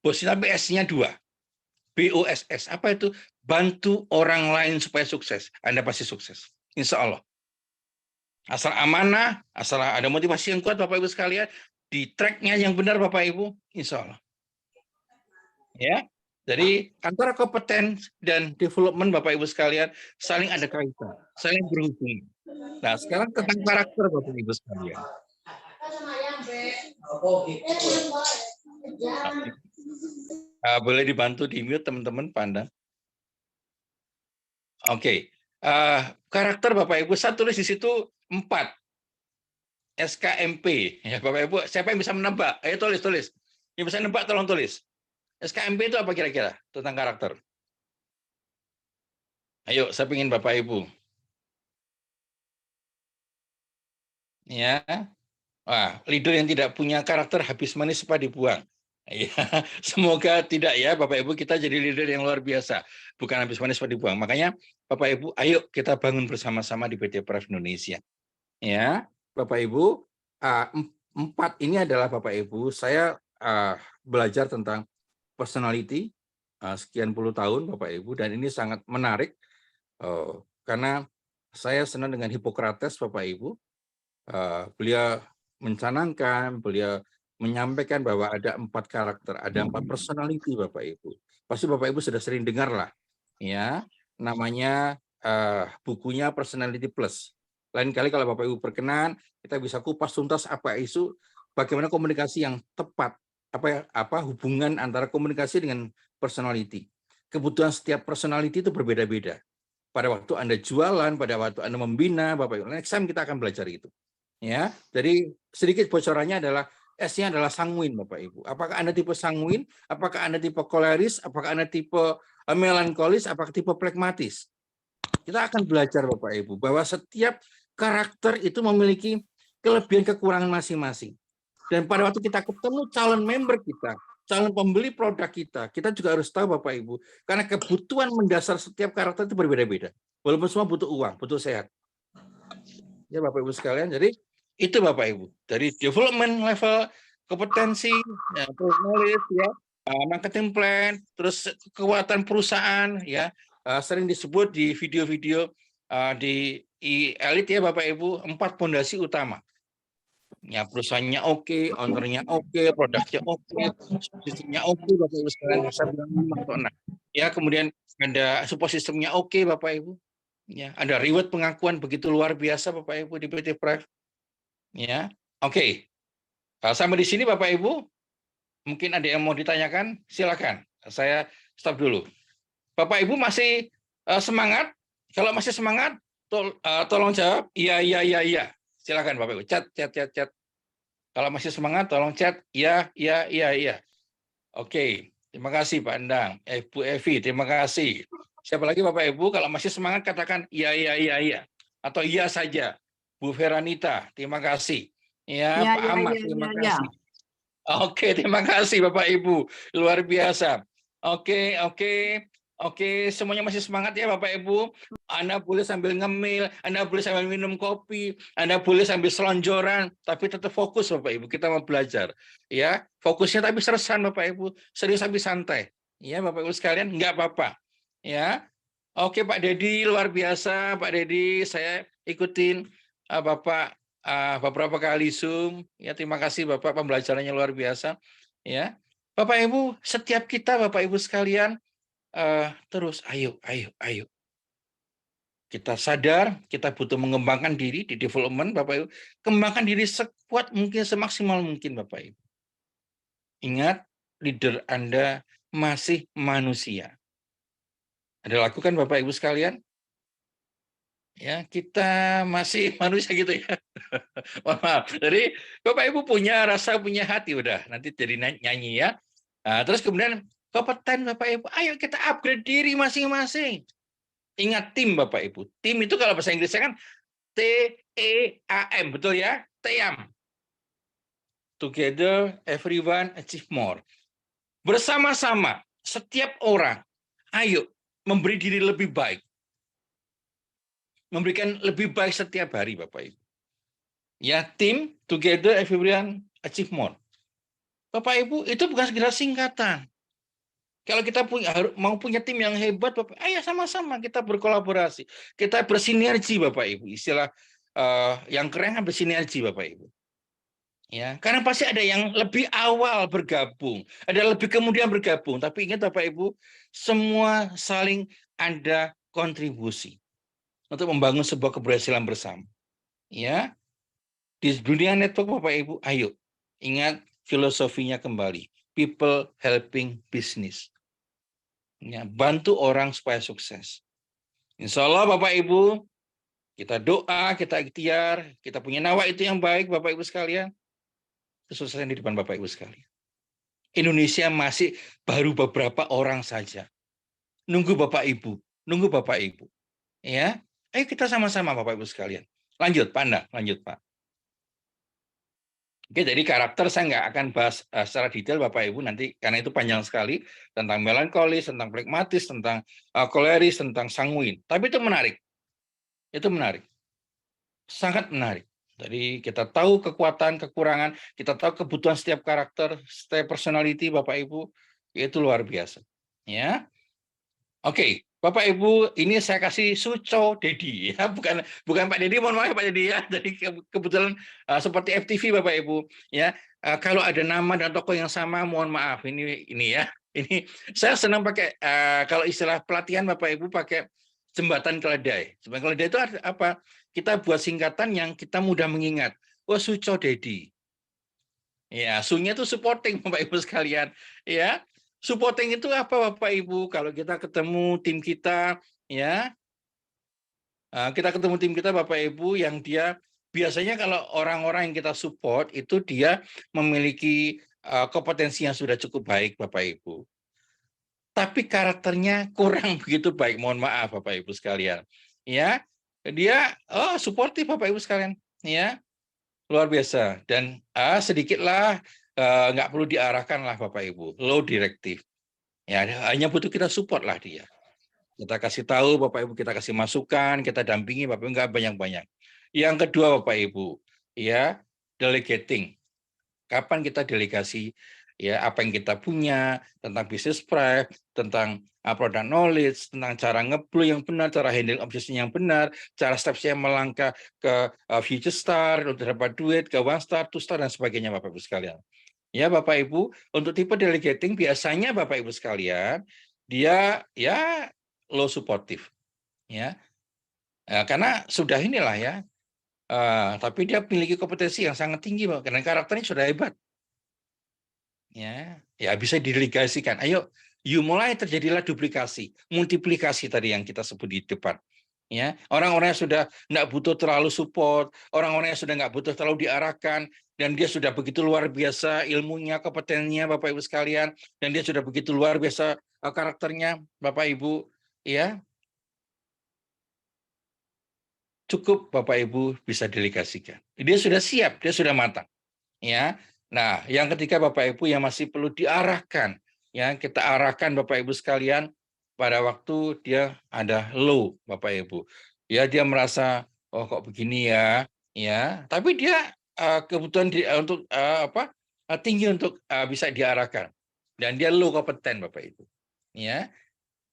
Bos tapi S-nya 2. BOSS. Apa itu? Bantu orang lain supaya sukses. Anda pasti sukses. Insya Allah. Asal amanah, asal ada motivasi yang kuat Bapak Ibu sekalian, di track-nya yang benar Bapak Ibu, insya Allah. Ya, jadi antara kompeten dan development Bapak Ibu sekalian saling ada kaitan, saling berhubungan. Nah, sekarang tentang karakter Bapak Ibu sekalian. Boleh dibantu di mute teman-teman pandang. Oke. Karakter Bapak Ibu, saya tulis di situ 4. SKMP. Ya, Bapak Ibu, siapa yang bisa menebak? Ayo tulis. Yang bisa menebak tolong tulis. SKMP itu apa kira-kira tentang karakter? Ayo, saya ingin Bapak Ibu. Ya, wah, leader yang tidak punya karakter habis manis cepat dibuang. Ya, semoga tidak ya Bapak Ibu, kita jadi leader yang luar biasa, bukan habis manis cepat dibuang. Makanya Bapak Ibu, ayo kita bangun bersama-sama di PT Pref Indonesia. Ya, Bapak Ibu, 4 ini adalah Bapak Ibu, saya belajar tentang personality sekian puluh tahun Bapak Ibu, dan ini sangat menarik karena saya senang dengan Hippocrates Bapak Ibu. Beliau mencanangkan, beliau menyampaikan bahwa ada 4 karakter, ada 4 personality Bapak Ibu. Pasti Bapak Ibu sudah sering dengar lah, ya, namanya bukunya Personality Plus. Lain kali kalau Bapak Ibu berkenan, kita bisa kupas tuntas apa isu, bagaimana komunikasi yang tepat, apa hubungan antara komunikasi dengan personality. Kebutuhan setiap personality itu berbeda-beda. Pada waktu Anda jualan, pada waktu Anda membina, Bapak Ibu, next time kita akan belajar itu. Ya, jadi sedikit bocorannya adalah S-nya adalah sanguin Bapak Ibu. Apakah Anda tipe sanguin? Apakah Anda tipe koleris? Apakah Anda tipe melankolis? Apakah tipe plekmatis? Kita akan belajar Bapak Ibu bahwa setiap karakter itu memiliki kelebihan kekurangan masing-masing. Dan pada waktu kita ketemu calon member kita, calon pembeli produk kita juga harus tahu Bapak Ibu, karena kebutuhan mendasar setiap karakter itu berbeda-beda. Walaupun semua butuh uang, butuh sehat. Ya Bapak Ibu sekalian, jadi itu Bapak Ibu, dari development level, kompetensi, ya, knowledge, ya, marketing plan, terus kekuatan perusahaan, ya, sering disebut di video-video di elit ya Bapak Ibu, 4 fondasi utama. Ya, perusahaannya oke, ownernya oke, produknya oke, sistemnya oke, Bapak Ibu sekalian, saya bilang 5 atau 6. Ya, kemudian ada support sistemnya oke, Bapak Ibu. Ya, ada reward pengakuan begitu luar biasa Bapak Ibu di PT Pref. Ya, oke. Sampai di sini Bapak Ibu, mungkin ada yang mau ditanyakan, silakan. Saya stop dulu. Bapak Ibu masih semangat? Kalau masih semangat, tolong jawab iya iya iya iya. Silakan Bapak Ibu, chat. Kalau masih semangat, tolong chat iya iya iya iya. Oke, terima kasih Pak Endang, Bu Evi, terima kasih. Siapa lagi Bapak Ibu, kalau masih semangat katakan iya iya iya iya atau iya saja. Bu Veranita, terima kasih. Ya, Ya, Pak ya, Ahmad, ya, terima ya, ya. kasih. Oke, terima kasih Bapak Ibu, luar biasa. Oke, semuanya masih semangat ya Bapak Ibu. Anda boleh sambil ngemil, Anda boleh sambil minum kopi, Anda boleh sambil selonjoran, tapi tetap fokus Bapak Ibu. Kita mau belajar, ya. Fokusnya tapi sersan Bapak Ibu, serius tapi santai. Ya Bapak Ibu sekalian, nggak apa-apa. Ya. Oke Pak Dedi, luar biasa Pak Dedi. Saya ikutin Bapak beberapa kali Zoom. Ya, terima kasih Bapak, pembelajarannya luar biasa. Ya. Bapak Ibu, setiap kita Bapak Ibu sekalian terus ayo. Kita sadar kita butuh mengembangkan diri di development Bapak Ibu. Kembangkan diri sekuat mungkin, semaksimal mungkin Bapak Ibu. Ingat, leader Anda masih manusia. Ada lakukan Bapak Ibu sekalian? Ya, kita masih manusia gitu ya. Maaf. Jadi Bapak Ibu punya rasa, punya hati udah. Nanti jadi nyanyi ya. Nah, terus kemudian kompeten Bapak Ibu, ayo kita upgrade diri masing-masing. Ingat tim Bapak Ibu. Tim itu kalau bahasa Inggrisnya kan TEAM, betul ya? TEAM. Together everyone achieve more. Bersama-sama setiap orang ayo memberi diri lebih baik. Memberikan lebih baik setiap hari Bapak Ibu. Ya, tim together everyone achieve more. Bapak Ibu, itu bukan sekedar singkatan. Kalau kita mau punya tim yang hebat, Bapak, ayo sama-sama kita berkolaborasi, kita bersinergi, Bapak Ibu. Istilah yang keren kan bersinergi, Bapak Ibu. Ya, karena pasti ada yang lebih awal bergabung, ada lebih kemudian bergabung. Tapi ingat, Bapak Ibu, semua saling ada kontribusi untuk membangun sebuah keberhasilan bersama. Ya, di dunia network, Bapak Ibu, ayo ingat filosofinya kembali. People helping business. Ya, bantu orang supaya sukses. Insya Allah Bapak Ibu, kita doa, kita ikhtiar, kita punya nawa itu yang baik Bapak Ibu sekalian. Kesuksesan di depan Bapak Ibu sekalian. Indonesia masih baru beberapa orang saja. Nunggu Bapak Ibu. Ya, ayo kita sama-sama Bapak Ibu sekalian. Lanjut, Pak Anda, lanjut Pak. Oke, jadi karakter saya nggak akan bahas secara detail Bapak Ibu nanti karena itu panjang sekali tentang melankolis, tentang flegmatis, tentang koleris, tentang sanguin. Tapi itu menarik. Itu menarik. Sangat menarik. Jadi kita tahu kekuatan, kekurangan, kita tahu kebutuhan setiap karakter, setiap personality Bapak Ibu, itu luar biasa. Ya. Oke, Bapak Ibu, ini saya kasih Suco Dedi ya, bukan Pak Dedi, mohon maaf Pak Dedi ya. Jadi kebetulan seperti FTV Bapak Ibu ya. Kalau ada nama dan tokoh yang sama, mohon maaf ini ya. Ini saya senang pakai kalau istilah pelatihan Bapak Ibu pakai jembatan keledai. Jembatan keledai itu apa? Kita buat singkatan yang kita mudah mengingat. Oh, Suco Dedi. Ya, sunya itu supporting Bapak Ibu sekalian, ya. Supporting itu apa Bapak Ibu? Kalau kita ketemu tim kita, ya, kita ketemu tim kita Bapak Ibu yang dia biasanya kalau orang-orang yang kita support itu dia memiliki kompetensi yang sudah cukup baik Bapak Ibu. Tapi karakternya kurang begitu baik, mohon maaf Bapak Ibu sekalian. Ya, dia suportif Bapak Ibu sekalian, ya. Luar biasa dan sedikitlah nggak perlu diarahkan lah Bapak Ibu, low directive. Ya, hanya butuh kita support lah dia. Kita kasih tahu Bapak Ibu, kita kasih masukan, kita dampingi Bapak Ibu, nggak banyak-banyak. Yang kedua Bapak Ibu, ya delegating. Kapan kita delegasi ya apa yang kita punya tentang business prep, tentang product knowledge, tentang cara nge-blow yang benar, cara handle objection yang benar, cara step-nya melangkah ke future star, untuk dapat duit, ke one star, two star dan sebagainya Bapak Ibu sekalian. Ya Bapak Ibu, untuk tipe delegating biasanya Bapak Ibu sekalian dia ya low supportive ya. Karena sudah inilah ya. Tapi dia memiliki kompetensi yang sangat tinggi Pak, karena karakternya sudah hebat. Ya bisa didelegasikan. Ayo, mulai terjadilah duplikasi, multiplikasi tadi yang kita sebut di depan. Ya, orang-orang yang sudah nggak butuh terlalu support, orang-orang yang sudah nggak butuh terlalu diarahkan, dan dia sudah begitu luar biasa ilmunya, kompetensinya, Bapak Ibu sekalian, dan dia sudah begitu luar biasa karakternya, Bapak Ibu, ya cukup Bapak Ibu bisa delegasikan. Dia sudah siap, dia sudah matang. Ya. Nah, yang ketiga Bapak Ibu yang masih perlu diarahkan, ya kita arahkan Bapak Ibu sekalian pada waktu dia ada low Bapak Ibu. Ya dia merasa oh kok begini ya, ya. Tapi dia kebutuhan untuk tinggi untuk bisa diarahkan dan dia low kompeten Bapak Ibu. Ya.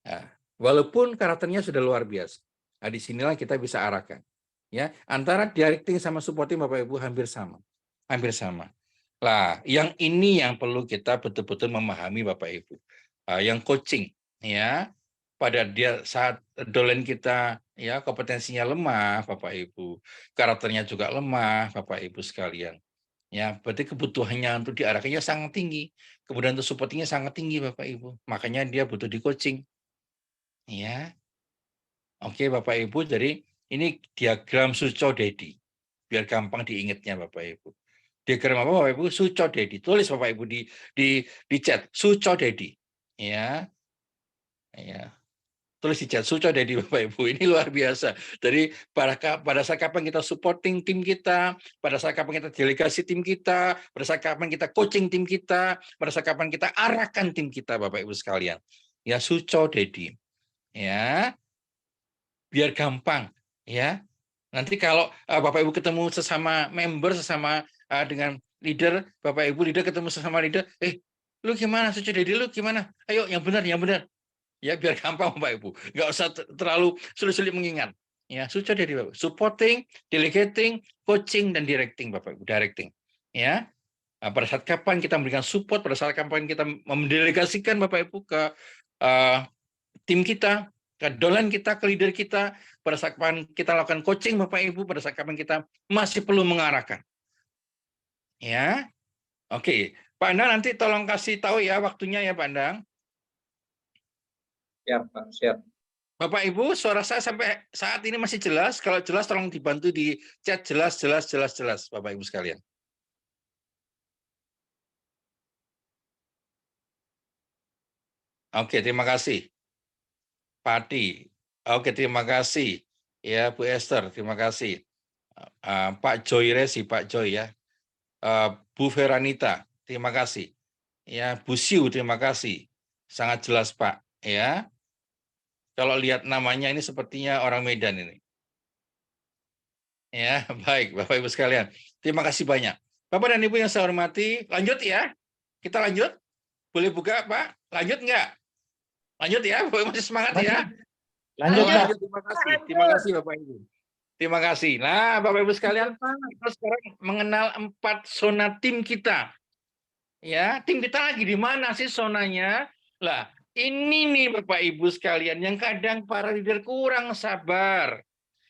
Nah, walaupun karakternya sudah luar biasa. Nah, disinilah kita bisa arahkan. Ya, antara directing sama supporting Bapak Ibu hampir sama. Hampir sama. Lah, yang ini yang perlu kita betul-betul memahami Bapak Ibu. Yang coaching ya, pada dia saat dolen kita ya kompetensinya lemah Bapak Ibu, karakternya juga lemah Bapak Ibu sekalian. Ya, berarti kebutuhannya untuk diarahkannya sangat tinggi. Kemudian untuk supportingnya sangat tinggi Bapak Ibu. Makanya dia butuh di coaching. Ya. Oke Bapak Ibu, jadi ini diagram Suco Dedi. Biar gampang diingatnya Bapak Ibu. Diagram apa Bapak Ibu? Suco Dedi. Tulis Bapak Ibu di chat Suco Dedi. Ya. Ya. Tulis di chat Suco Dedi Bapak Ibu. Ini luar biasa. Jadi pada saat kapan kita supporting tim kita, pada saat kapan kita delegasi tim kita, pada saat kapan kita coaching tim kita, pada saat kapan kita arahkan tim kita Bapak Ibu sekalian. Ya Suco Dedi. Ya. Biar gampang ya. Nanti kalau Bapak Ibu ketemu sesama member, sesama dengan leader, Bapak Ibu leader ketemu sesama leader, lu gimana Suci Dedi, lu gimana? Ayo yang benar, yang benar. Ya biar gampang Bapak Ibu. Nggak usah terlalu sulit-sulit mengingat. Ya, Suci Dedi Bapak. Supporting, delegating, coaching dan directing Bapak Ibu, directing. Ya. Pada saat kapan kita memberikan support, pada saat kapan kita mendelegasikan Bapak Ibu ke tim kita, ke dolen kita, ke leader kita, pada saat kapan kita lakukan coaching Bapak Ibu, pada saat kapan kita masih perlu mengarahkan. Ya. Oke, Pak Andang nanti tolong kasih tahu ya waktunya ya Pak Andang. Siap, Pak, siap. Bapak Ibu, suara saya sampai saat ini masih jelas. Kalau jelas tolong dibantu di chat jelas Bapak Ibu sekalian. Oke, terima kasih. Pati. Oke, terima kasih. Ya, Bu Esther, terima kasih. Pak Joy Resi, Pak Joy ya. Bu Veranita, terima kasih. Ya, Bu Siu, terima kasih. Sangat jelas, Pak. Ya, kalau lihat namanya ini sepertinya orang Medan ini. Ya, baik, Bapak Ibu sekalian. Terima kasih banyak. Bapak dan Ibu yang saya hormati, lanjut ya. Kita lanjut. Boleh buka, Pak? Lanjut nggak? Lanjut ya, Bapak masih semangat ya. Lanjut, Pak. Lanjut, terima kasih. Terima kasih, Bapak Ibu. Terima kasih. Nah, Bapak Ibu sekalian, kita sekarang mengenal 4 zona tim kita. Ya, tim kita lagi di mana sih zonanya? Lah, ini nih Bapak Ibu sekalian yang kadang para leader kurang sabar.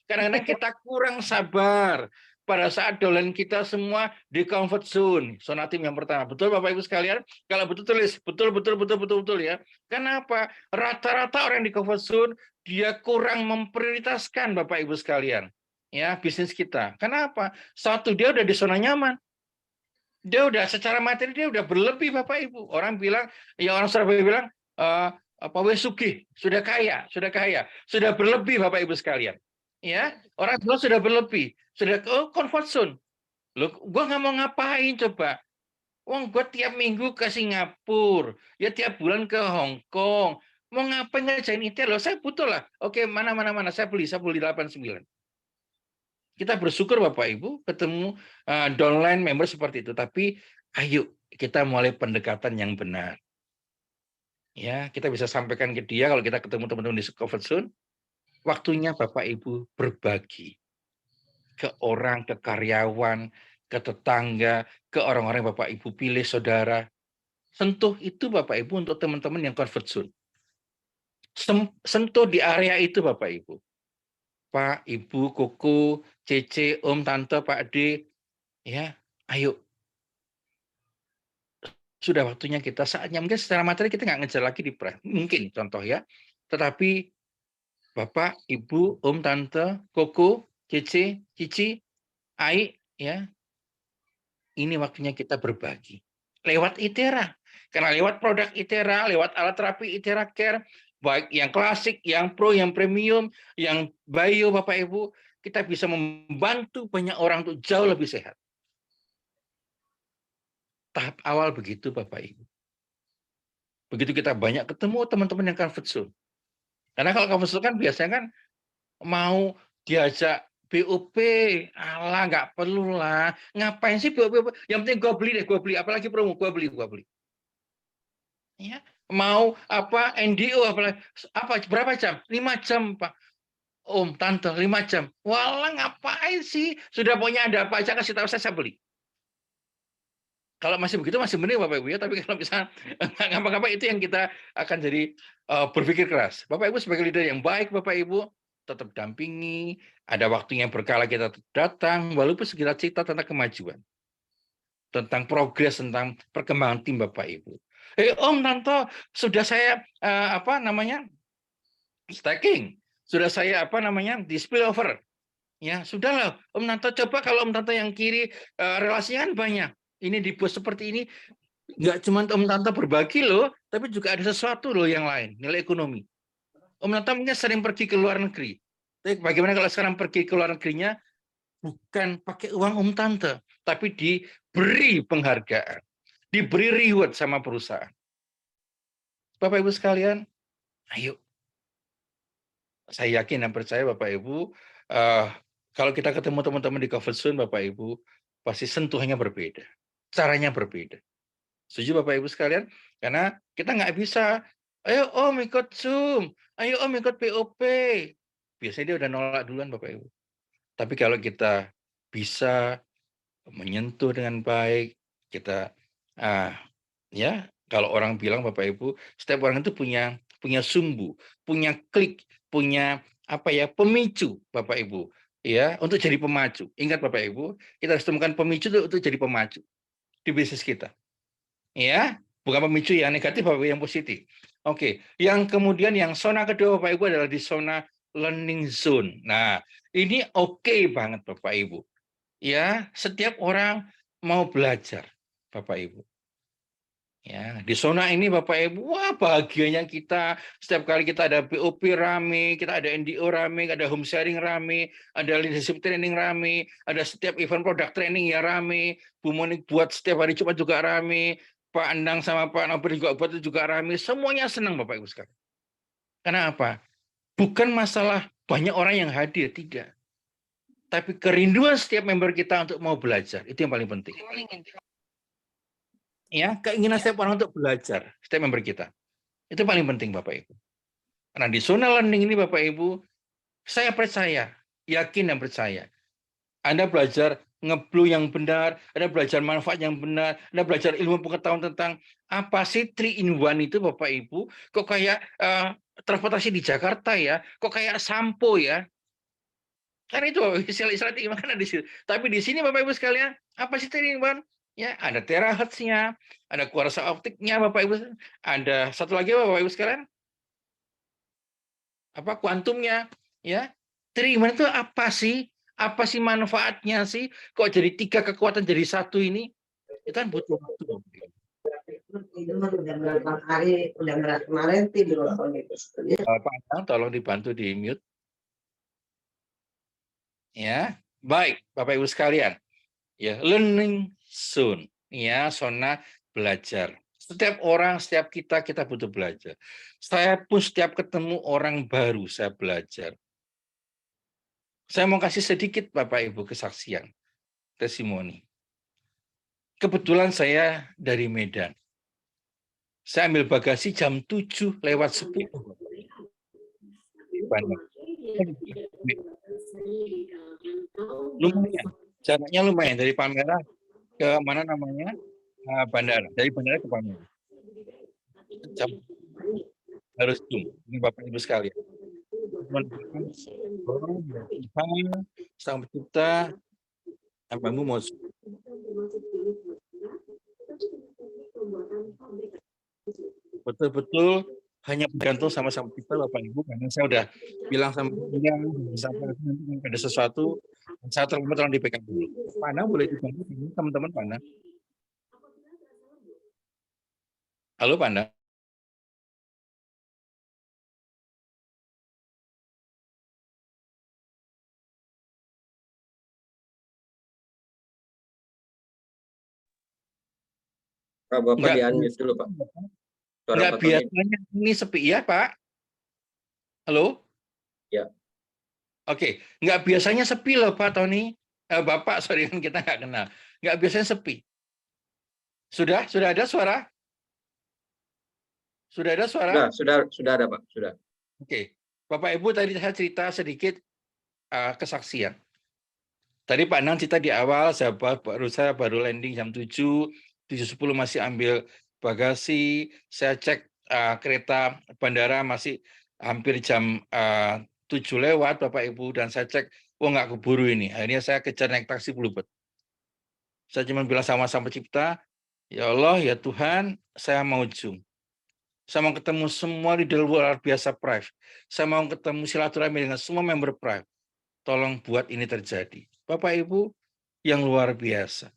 Kadang-kadang kita kurang sabar pada saat dolan kita semua di comfort zone, zona tim yang pertama. Betul Bapak Ibu sekalian? Kalau betul tulis, betul ya. Kenapa? Rata-rata orang di comfort zone dia kurang memprioritaskan Bapak Ibu sekalian. Ya, bisnis kita. Kenapa? Satu, dia udah di zona nyaman. Dia udah secara materi dia udah berlebih Bapak Ibu. Orang bilang, ya orang Surabaya bilang, apa Sugih, sudah kaya, sudah berlebih Bapak Ibu sekalian. Ya, orang bilang sudah berlebih, sudah comfort zone. Loh, gua nggak mau ngapain coba? Wong gua tiap minggu ke Singapura, ya tiap bulan ke Hong Kong. Mau ngapain ngerjain itu loh? Saya butuh lah. Oke, mana saya beli 89. Kita bersyukur Bapak Ibu ketemu downline member seperti itu. Tapi ayo kita mulai pendekatan yang benar. Ya, kita bisa sampaikan ke dia kalau kita ketemu teman-teman di comfort zone. Waktunya Bapak Ibu berbagi ke orang, ke karyawan, ke tetangga, ke orang-orang yang Bapak Ibu pilih saudara. Sentuh itu Bapak Ibu untuk teman-teman yang comfort zone. Sentuh di area itu Bapak Ibu. Pak, Ibu, Koko, Cece, Om, Tante, Pak D, ya, ayo. Sudah waktunya kita saatnya. Mungkin secara materi kita nggak ngejar lagi di mungkin contoh ya. Tetapi Bapak, Ibu, Om, Tante, Koko, Cece, Cici, Ai, ya, ini waktunya kita berbagi. Lewat ITERA. Karena lewat produk ITERA, lewat alat terapi ITERA Care, baik yang klasik, yang pro, yang premium, yang bio, Bapak Ibu, kita bisa membantu banyak orang untuk jauh lebih sehat. Tahap awal begitu, Bapak Ibu. Begitu kita banyak ketemu teman-teman yang comfort zone. Karena kalau comfort zone kan biasanya kan mau diajak BOP, alah nggak perlu lah. Ngapain sih BOP? Yang penting gue beli deh, gue beli. Apalagi promo, gue beli. Ya, mau apa NDO apalagi apa berapa jam? 5 jam Pak. Om, tante 5 jam. Walah ngapain sih? Sudah pokoknya ada apa aja kasih tahu saya beli. Kalau masih begitu masih mending Bapak Ibu ya, tapi kalau misalnya ngapa-ngapa itu yang kita akan jadi berpikir keras. Bapak Ibu sebagai leader yang baik Bapak Ibu tetap dampingi, ada waktunya berkala kita datang walaupun segala cerita tentang kemajuan. Tentang progres, tentang perkembangan tim Bapak Ibu. Om, Tante, sudah saya stacking, sudah saya di spillover. Ya, sudahlah, Om Tante coba kalau Om Tante yang kiri relasinya kan banyak. Ini di bos seperti ini, nggak cuma Om Tante berbagi loh, tapi juga ada sesuatu loh yang lain, nilai ekonomi. Om Tante mungkin sering pergi ke luar negeri. Tapi bagaimana kalau sekarang pergi ke luar negerinya, bukan pakai uang Om Tante, tapi diberi penghargaan, diberi reward sama perusahaan. Bapak Ibu sekalian, ayo. Saya yakin dan percaya Bapak Ibu, kalau kita ketemu teman-teman di comfort zone Bapak Ibu, pasti sentuhannya berbeda, caranya berbeda. Setuju Bapak Ibu sekalian? Karena kita nggak bisa, ayo Om ikut Zoom, ayo Om ikut POP. Biasanya dia udah nolak duluan Bapak Ibu. Tapi kalau kita bisa menyentuh dengan baik, kita ya kalau orang bilang Bapak Ibu, setiap orang itu punya sumbu, punya klik, punya pemicu Bapak Ibu, ya untuk jadi pemacu. Ingat Bapak Ibu, kita harus temukan pemicu untuk jadi pemacu di bisnis kita. Ya, bukan pemicu yang negatif Bapak Ibu, yang positif. Oke, yang kemudian yang zona kedua Bapak Ibu adalah di zona learning zone. Nah, ini oke banget Bapak Ibu. Ya, setiap orang mau belajar Bapak Ibu. Ya, di zona ini Bapak Ibu, wah bahagianya kita. Setiap kali kita ada POP rame, kita ada NDO rame, ada home sharing rame, ada leadership training rame, ada setiap event product training ya rame. Bu Monik buat setiap hari Jumat juga rame. Pak Endang sama Pak Nobel juga buat itu juga rame. Semuanya senang Bapak Ibu sekalian. Karena apa? Bukan masalah banyak orang yang hadir, tidak. Tapi kerinduan setiap member kita untuk mau belajar, itu yang paling penting. Ya, keinginan setiap orang untuk belajar, setiap member kita. Itu paling penting Bapak Ibu. Karena di zona learning ini Bapak Ibu, saya percaya, yakin dan percaya. Anda belajar ngeblu yang benar, Anda belajar manfaat yang benar, Anda belajar ilmu pengetahuan tentang apa sih 3-in-1 itu Bapak Ibu. Kok kayak transportasi di Jakarta ya, kok kayak sampo ya. Kan itu istilah-istilah gimana di situ. Tapi di sini Bapak Ibu sekalian, apa sih 3-in-1? Ya, ada terahertz-nya, ada kuarsa optiknya Bapak Ibu, ada satu lagi Bapak Ibu sekalian, apa kuantumnya, ya. 3-in-1 itu apa sih? Apa sih manfaatnya sih? Kok jadi 3 kekuatan jadi satu ini? Itu kan butuh waktu. Itu udah berapa hari, udah berat kemarin tidur gitu. Pak Anang, tolong dibantu di mute. Ya, baik Bapak Ibu sekalian. Ya, learning soon. Ya, zona belajar. Setiap orang, setiap kita butuh belajar. Saya pun setiap ketemu orang baru, saya belajar. Saya mau kasih sedikit Bapak Ibu kesaksian, testimoni. Kebetulan saya dari Medan. Saya ambil bagasi jam 7:10. Lumayan, jaraknya lumayan dari Palmerah ke mana namanya bandara, dari bandara ke Palmerah. Jam harus Zoom, ini Bapak Ibu sekalian. Sang Pencipta, hambamu mau betul-betul hanya bergantung sama Sang Pencipta Bapak Ibu, karena saya udah bilang sama dia sampai nanti ada sesuatu, saya tolong dipegang dulu. Mana boleh dibantu teman-teman mana? Halo Panda. Bapak di-unmute dulu, Pak. Enggak biasanya ini sepi ya, Pak? Halo? Ya. Oke, enggak biasanya sepi loh, Pak Tony. Bapak, sorry kan kita enggak kenal. Enggak biasanya sepi. Sudah ada suara? Sudah ada suara? Sudah ada, Pak. Sudah. Oke. Bapak Ibu tadi saya cerita sedikit kesaksian. Tadi Pak Nang cerita di awal, saya baru landing jam 7:10 masih ambil bagasi, saya cek kereta bandara masih hampir jam 7 lewat Bapak Ibu, dan saya cek, wah nggak keburu ini. Akhirnya saya kejar naik taksi Bluebird. Saya cuma bilang sama Sang Pencipta, ya Allah, ya Tuhan, saya mau Zoom. Saya mau ketemu semua leader luar biasa Prive. Saya mau ketemu silaturahmi dengan semua member Prive. Tolong buat ini terjadi. Bapak Ibu yang luar biasa.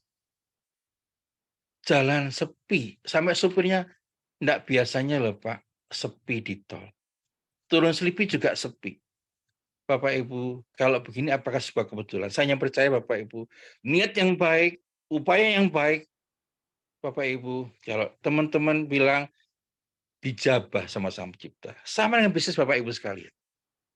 Jalan sepi, sampai supirnya enggak biasanya loh Pak, sepi di tol. Turun Selipi juga sepi. Bapak Ibu, kalau begini apakah sebuah kebetulan? Saya hanya percaya Bapak Ibu, niat yang baik, upaya yang baik, Bapak Ibu, kalau teman-teman bilang dijabah sama Sang Pencipta. Sama dengan bisnis Bapak Ibu sekalian.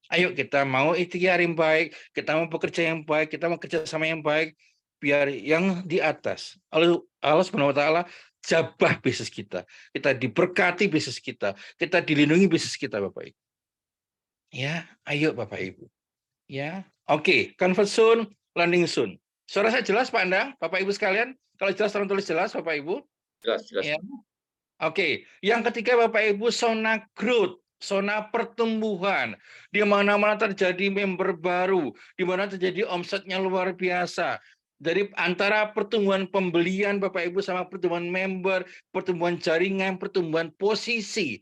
Ayo kita mau ikhtiar yang baik, kita mau bekerja yang baik, kita mau kerja sama yang baik, biar yang di atas, Allah Subhanahu wa taala jabah bisnis kita. Kita diberkati bisnis kita dilindungi bisnis kita Bapak Ibu. Ya, ayo Bapak Ibu. Ya. Oke, convert soon, landing soon. Suara saya jelas Pak Endang, Bapak Ibu sekalian? Kalau jelas tolong tulis jelas Bapak Ibu. Jelas. Ya. Oke, yang ketiga Bapak Ibu, zona growth, zona pertumbuhan, di mana-mana terjadi member baru, di mana terjadi omsetnya luar biasa. Dari antara pertumbuhan pembelian Bapak Ibu sama pertumbuhan member, pertumbuhan jaringan, pertumbuhan posisi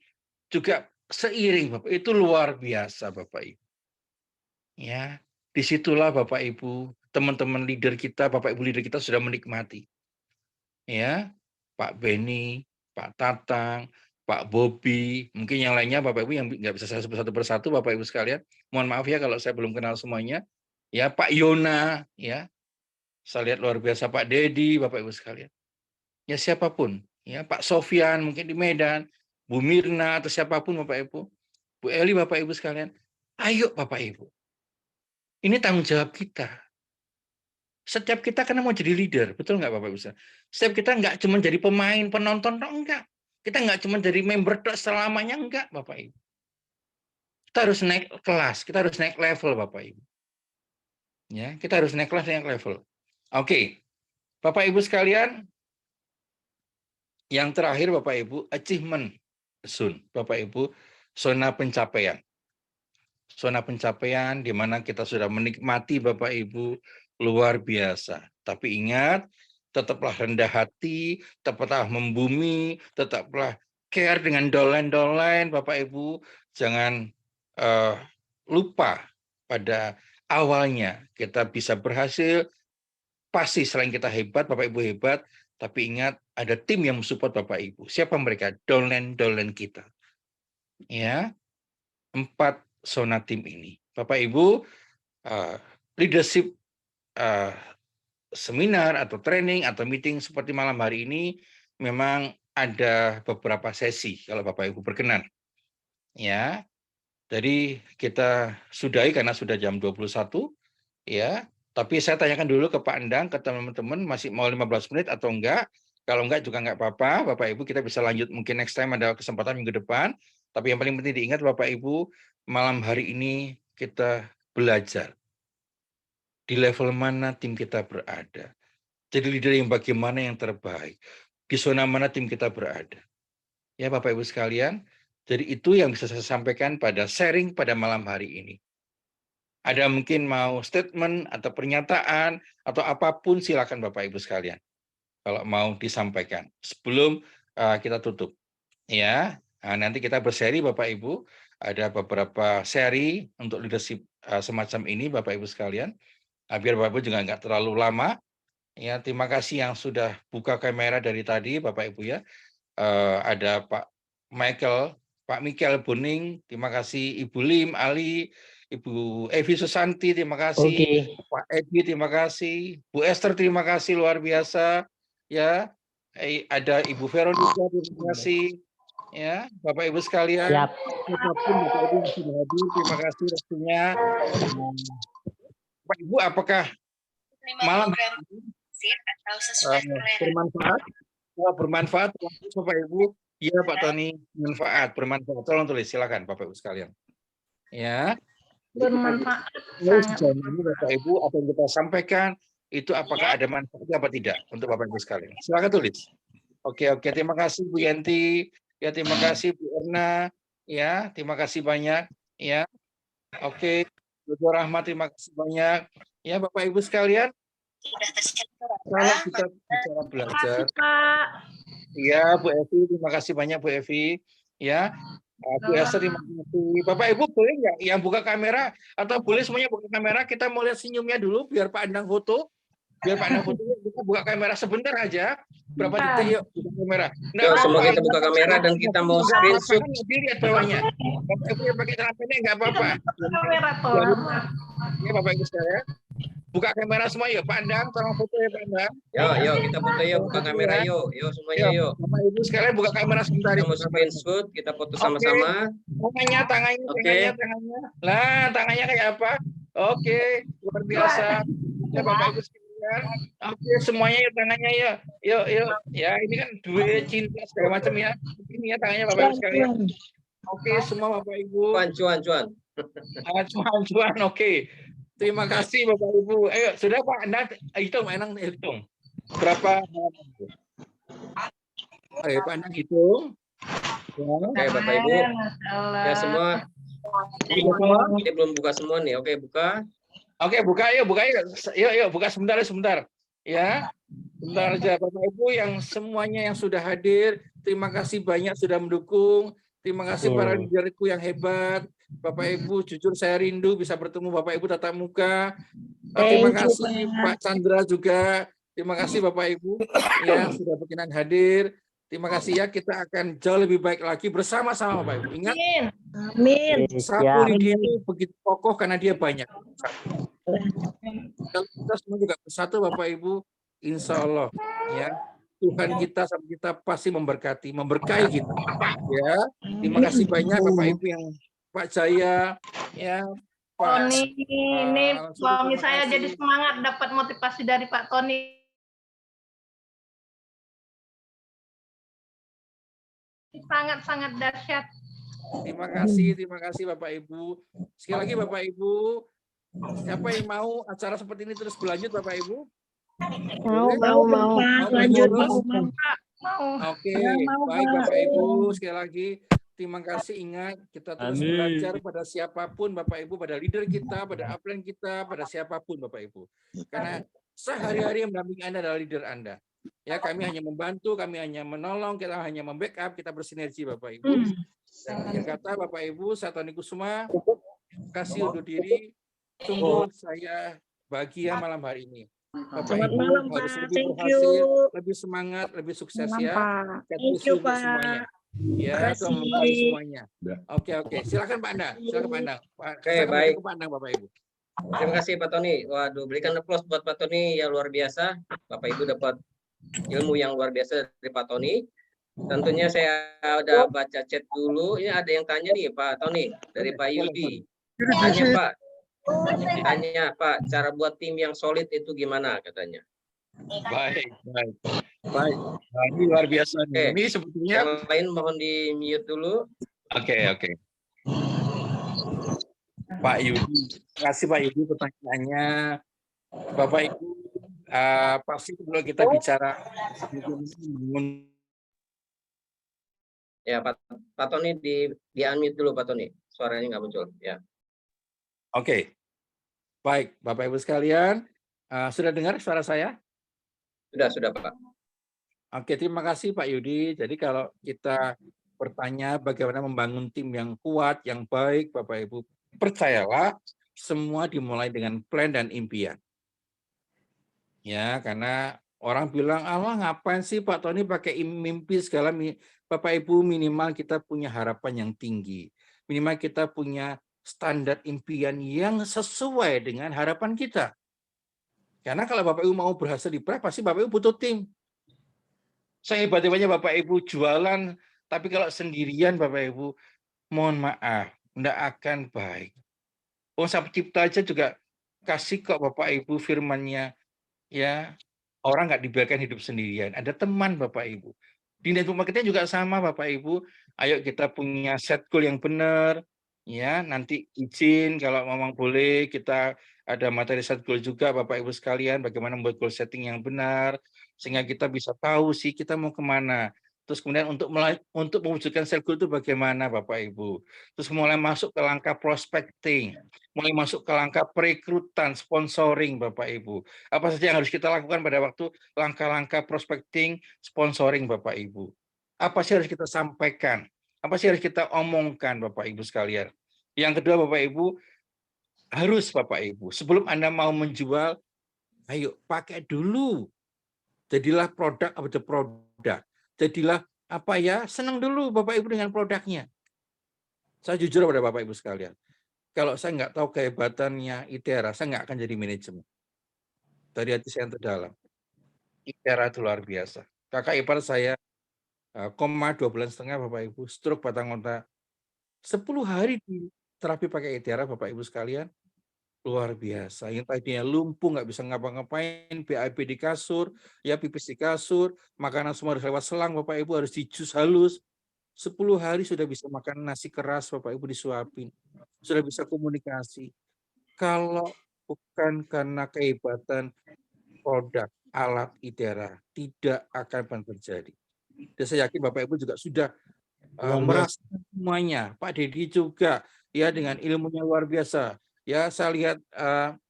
juga seiring Bapak, itu luar biasa Bapak Ibu. Ya, disitulah Bapak Ibu, teman-teman leader kita, Bapak Ibu leader kita sudah menikmati. Ya, Pak Beni, Pak Tatang, Pak Bobi, mungkin yang lainnya Bapak Ibu yang nggak bisa saya sebut satu persatu Bapak Ibu sekalian. Mohon maaf ya kalau saya belum kenal semuanya. Ya, Pak Yona, ya. Saya lihat luar biasa Pak Dedi, Bapak Ibu sekalian. Ya siapapun, ya Pak Sofyan mungkin di Medan, Bu Mirna atau siapapun Bapak Ibu. Bu Eli Bapak Ibu sekalian. Ayo Bapak Ibu. Ini tanggung jawab kita. Setiap kita karena mau jadi leader, betul nggak Bapak Ibu? Setiap kita nggak cuma jadi pemain, penonton, enggak. Kita nggak cuma jadi member selamanya, enggak Bapak Ibu. Kita harus naik kelas, kita harus naik level Bapak Ibu. Ya, kita harus naik kelas, naik level. Oke, Bapak Ibu sekalian, yang terakhir Bapak Ibu, achievement zone, Bapak Ibu, zona pencapaian. Zona pencapaian di mana kita sudah menikmati Bapak Ibu luar biasa. Tapi ingat, tetaplah rendah hati, tetaplah membumi, tetaplah care dengan dolen-dolen Bapak Ibu. Jangan lupa pada awalnya kita bisa berhasil. Pasti selain kita hebat, Bapak Ibu hebat, tapi ingat ada tim yang mensupport Bapak Ibu. Siapa mereka? Dolen-dolen kita. Ya, 4 zona tim ini. Bapak Ibu, leadership seminar atau training atau meeting seperti malam hari ini memang ada beberapa sesi kalau Bapak Ibu berkenan. Ya. Jadi kita sudahi karena sudah jam 21 ya. Tapi saya tanyakan dulu ke Pak Endang, ke teman-teman masih mau 15 menit atau enggak. Kalau enggak juga enggak apa-apa, Bapak Ibu kita bisa lanjut mungkin next time ada kesempatan minggu depan. Tapi yang paling penting diingat Bapak Ibu, malam hari ini kita belajar di level mana tim kita berada. Jadi leader yang bagaimana yang terbaik. Di zona mana tim kita berada. Ya Bapak Ibu sekalian, jadi itu yang bisa saya sampaikan pada sharing pada malam hari ini. Ada mungkin mau statement atau pernyataan atau apapun silakan Bapak Ibu sekalian. Kalau mau disampaikan sebelum kita tutup. Ya, nanti kita berseri Bapak Ibu, ada beberapa seri untuk leadership semacam ini Bapak Ibu sekalian. Biar Bapak Ibu juga nggak terlalu lama. Ya, terima kasih yang sudah buka kamera dari tadi Bapak Ibu ya. Ada Pak Michael Boning, terima kasih Ibu Lim, Ali, Ibu Evi Susanti, terima kasih. Pak Edi, terima kasih. Bu Esther, terima kasih luar biasa. Ya, ada Ibu Veronica, terima kasih. Ya, Bapak Ibu sekalian. Siap. Siapapun Bapak Ibu yang sudah hadir, terima kasih restunya. Bapak Ibu, apakah malam bermanfaat? Bermanfaat, Bapak Ibu. Iya Pak Tony, bermanfaat. Tolong tulis, silakan Bapak Ibu sekalian. Ya. Bermanfaat. Ini Bapak Ibu, apa yang kita sampaikan itu apakah ada manfaatnya apa tidak untuk Bapak Ibu sekalian. Silakan tulis. Oke, terima kasih Bu Yanti. Ya, terima kasih Bu Erna. Ya, terima kasih banyak. Ya. Oke, Bu Rahmat, terima kasih banyak. Ya, Bapak Ibu sekalian. Kalau kita bicara belajar. Iya, Bu Evi, terima kasih banyak Bu Evi. Ya, Bu Esther, terima kasih. Bapak Ibu boleh nggak yang buka kamera atau boleh semuanya buka kamera? Kita mau lihat senyumnya dulu biar Pak Endang foto. Biar Pak Endang foto, kita buka kamera sebentar aja. Berapa detik yuk buka kamera. Nah, yuk, semua kita buka kamera dan kita mau screenshot. Dilihat bawahnya. Bapak Ibu yang pakai celana pendek nggak apa-apa. Ya Bapak Ibu sekalian. Buka kamera semua yuk, Pak Endang, tolong foto ya Pak Endang. Yuk, kita foto yuk, buka kamera yuk semuanya yuk. Bapak Ibu sekalian buka kamera sebentar. Kita mau screenshot, kita foto sama-sama. Tangannya. Lah, tangannya kayak apa? Oke, luar biasa. Ya Bapak Ibu sekalian. Oke, semuanya yuk tangannya ya. Yuk. Ya, ini kan duit cinta segala macam ya. Ini ya tangannya Bapak Ibu sekalian. Oke, semua Bapak Ibu. Cuan. Cuan, oke. Terima kasih Bapak Ibu. Ayo, sudah Pak Endang hitung. Berapa? Ayo Pak Endang hitung. Oke Bapak Ibu. Ya semua. Ini belum buka semua nih. Oke, buka. Oke, buka yuk. Yuk, buka sebentar. Ya. Sebentar aja Bapak Ibu yang semuanya yang sudah hadir. Terima kasih banyak sudah mendukung. Terima kasih para leaderku yang hebat. Bapak Ibu, jujur saya rindu bisa bertemu Bapak Ibu tatap muka. Terima kasih Pak Chandra juga. Terima kasih Bapak Ibu yang sudah berkenan hadir. Terima kasih ya, kita akan jauh lebih baik lagi bersama-sama Bapak Ibu. Ingat, Amin. satu lidi itu begitu kokoh karena dia banyak. Kalau kita semua juga bersatu Bapak Ibu, insya Allah ya Tuhan kita sama kita pasti memberkahi kita. Ya, terima kasih banyak Bapak Ibu yang Pak Jaya, ya Pak. Tony, ini suami terima saya kasih. jadi semangat dapat motivasi dari Pak Tony. Sangat-sangat dahsyat. Terima kasih Bapak Ibu. Sekali lagi Bapak Ibu, siapa yang mau acara seperti ini terus berlanjut Bapak Ibu? Mau. Lanjut. Mau. Oke, baik Bapak Ibu, sekali lagi terima kasih. Ingat, kita terus belajar pada siapapun Bapak Ibu, pada leader kita, pada upline kita, pada siapapun Bapak Ibu. Karena sehari-hari yang mendampingi Anda adalah leader Anda. Ya, kami hanya membantu, kami hanya menolong, kita hanya membackup, kita bersinergi Bapak Ibu. Dan akhir kata Bapak Ibu, saya Tony Kusuma, terima kasih undur diri. Sungguh saya bahagia malam hari ini. Bapak Selamat Ibu malam, harus Pak. lebih Thank berhasil, you. lebih semangat, lebih sukses Malam, ya. Pak. God Thank bless you, untuk Pak. semuanya. Ya, Terima Tuhan memberkati kasih. semuanya. Oke. Silakan Pak Anda. Silakan Pak Anda. Oke, Silakan baik. Pak Anda, Bapak Ibu. Terima kasih Pak Tony. Waduh, berikan aplaus buat Pak Tony, ya luar biasa. Bapak Ibu dapat ilmu yang luar biasa dari Pak Tony. Tentunya saya udah baca chat dulu. Ini ada yang tanya nih Pak Tony dari Pak Yudi. Tanya Pak, cara buat tim yang solid itu gimana katanya? Baik. Nah, ini luar biasa nih. Ini sebetulnya. Yang lain mohon di mute dulu. Oke. Pak Yudi, terima kasih Pak Yudi pertanyaannya. Bapak Ibu, pasti kalau kita bicara ya Pak Tony di unmute dulu Pak Tony, suaranya nggak muncul ya. Oke. Baik, Bapak Ibu sekalian, sudah dengar suara saya? Sudah Pak. Oke, terima kasih Pak Yudi. Jadi kalau kita bertanya bagaimana membangun tim yang kuat, yang baik, Bapak Ibu, percayalah semua dimulai dengan plan dan impian. Ya, karena orang bilang, Allah ngapain sih Pak Tony pakai mimpi segala. Bapak Ibu, minimal kita punya harapan yang tinggi. Minimal kita punya standar impian yang sesuai dengan harapan kita. Karena kalau Bapak Ibu mau berhasil di pasti Bapak Ibu butuh tim. Saya hebat-hebatnya Bapak Ibu jualan, tapi kalau sendirian Bapak Ibu, mohon maaf, tidak akan baik. Sang Pencipta aja juga kasih kok Bapak Ibu firman-Nya, ya orang nggak dibiarkan hidup sendirian. Ada teman Bapak Ibu. Di network marketing juga sama Bapak Ibu. Ayo kita punya set goal yang benar, ya nanti izin kalau memang boleh kita ada materi set goal juga Bapak Ibu sekalian, bagaimana membuat goal setting yang benar sehingga kita bisa tahu sih kita mau kemana. Terus kemudian untuk mewujudkan set goal itu bagaimana Bapak Ibu. Terus mulai masuk ke langkah prospecting, mulai masuk ke langkah perekrutan, sponsoring Bapak Ibu. Apa saja yang harus kita lakukan pada waktu langkah-langkah prospecting, sponsoring Bapak Ibu. Apa sih harus kita sampaikan? Apa sih harus kita omongkan Bapak Ibu sekalian? Yang kedua Bapak Ibu, harus Bapak Ibu, sebelum Anda mau menjual, ayo pakai dulu. Jadilah produk atau produk. Jadilah senang dulu Bapak Ibu dengan produknya. Saya jujur pada Bapak Ibu sekalian. Kalau saya nggak tahu kehebatannya ITERA, saya nggak akan jadi manajemen. Dari hati saya yang terdalam. ITERA itu luar biasa. Kakak ipar saya, koma 2,5 bulan Bapak Ibu, stroke batang otak. 10 hari di terapi pakai ITERA Bapak Ibu sekalian. Luar biasa. Yang tadinya lumpuh, nggak bisa ngapa-ngapain, BAB di kasur, ya pipis di kasur, makanan semua harus lewat selang Bapak Ibu, harus dijus halus. 10 hari sudah bisa makan nasi keras Bapak Ibu disuapin. Sudah bisa komunikasi. Kalau bukan karena kehebatan produk alat ITERA, tidak akan pernah terjadi. Dan saya yakin Bapak Ibu juga sudah merasakan semuanya. Pak Dedi juga ya dengan ilmunya luar biasa. Ya, saya lihat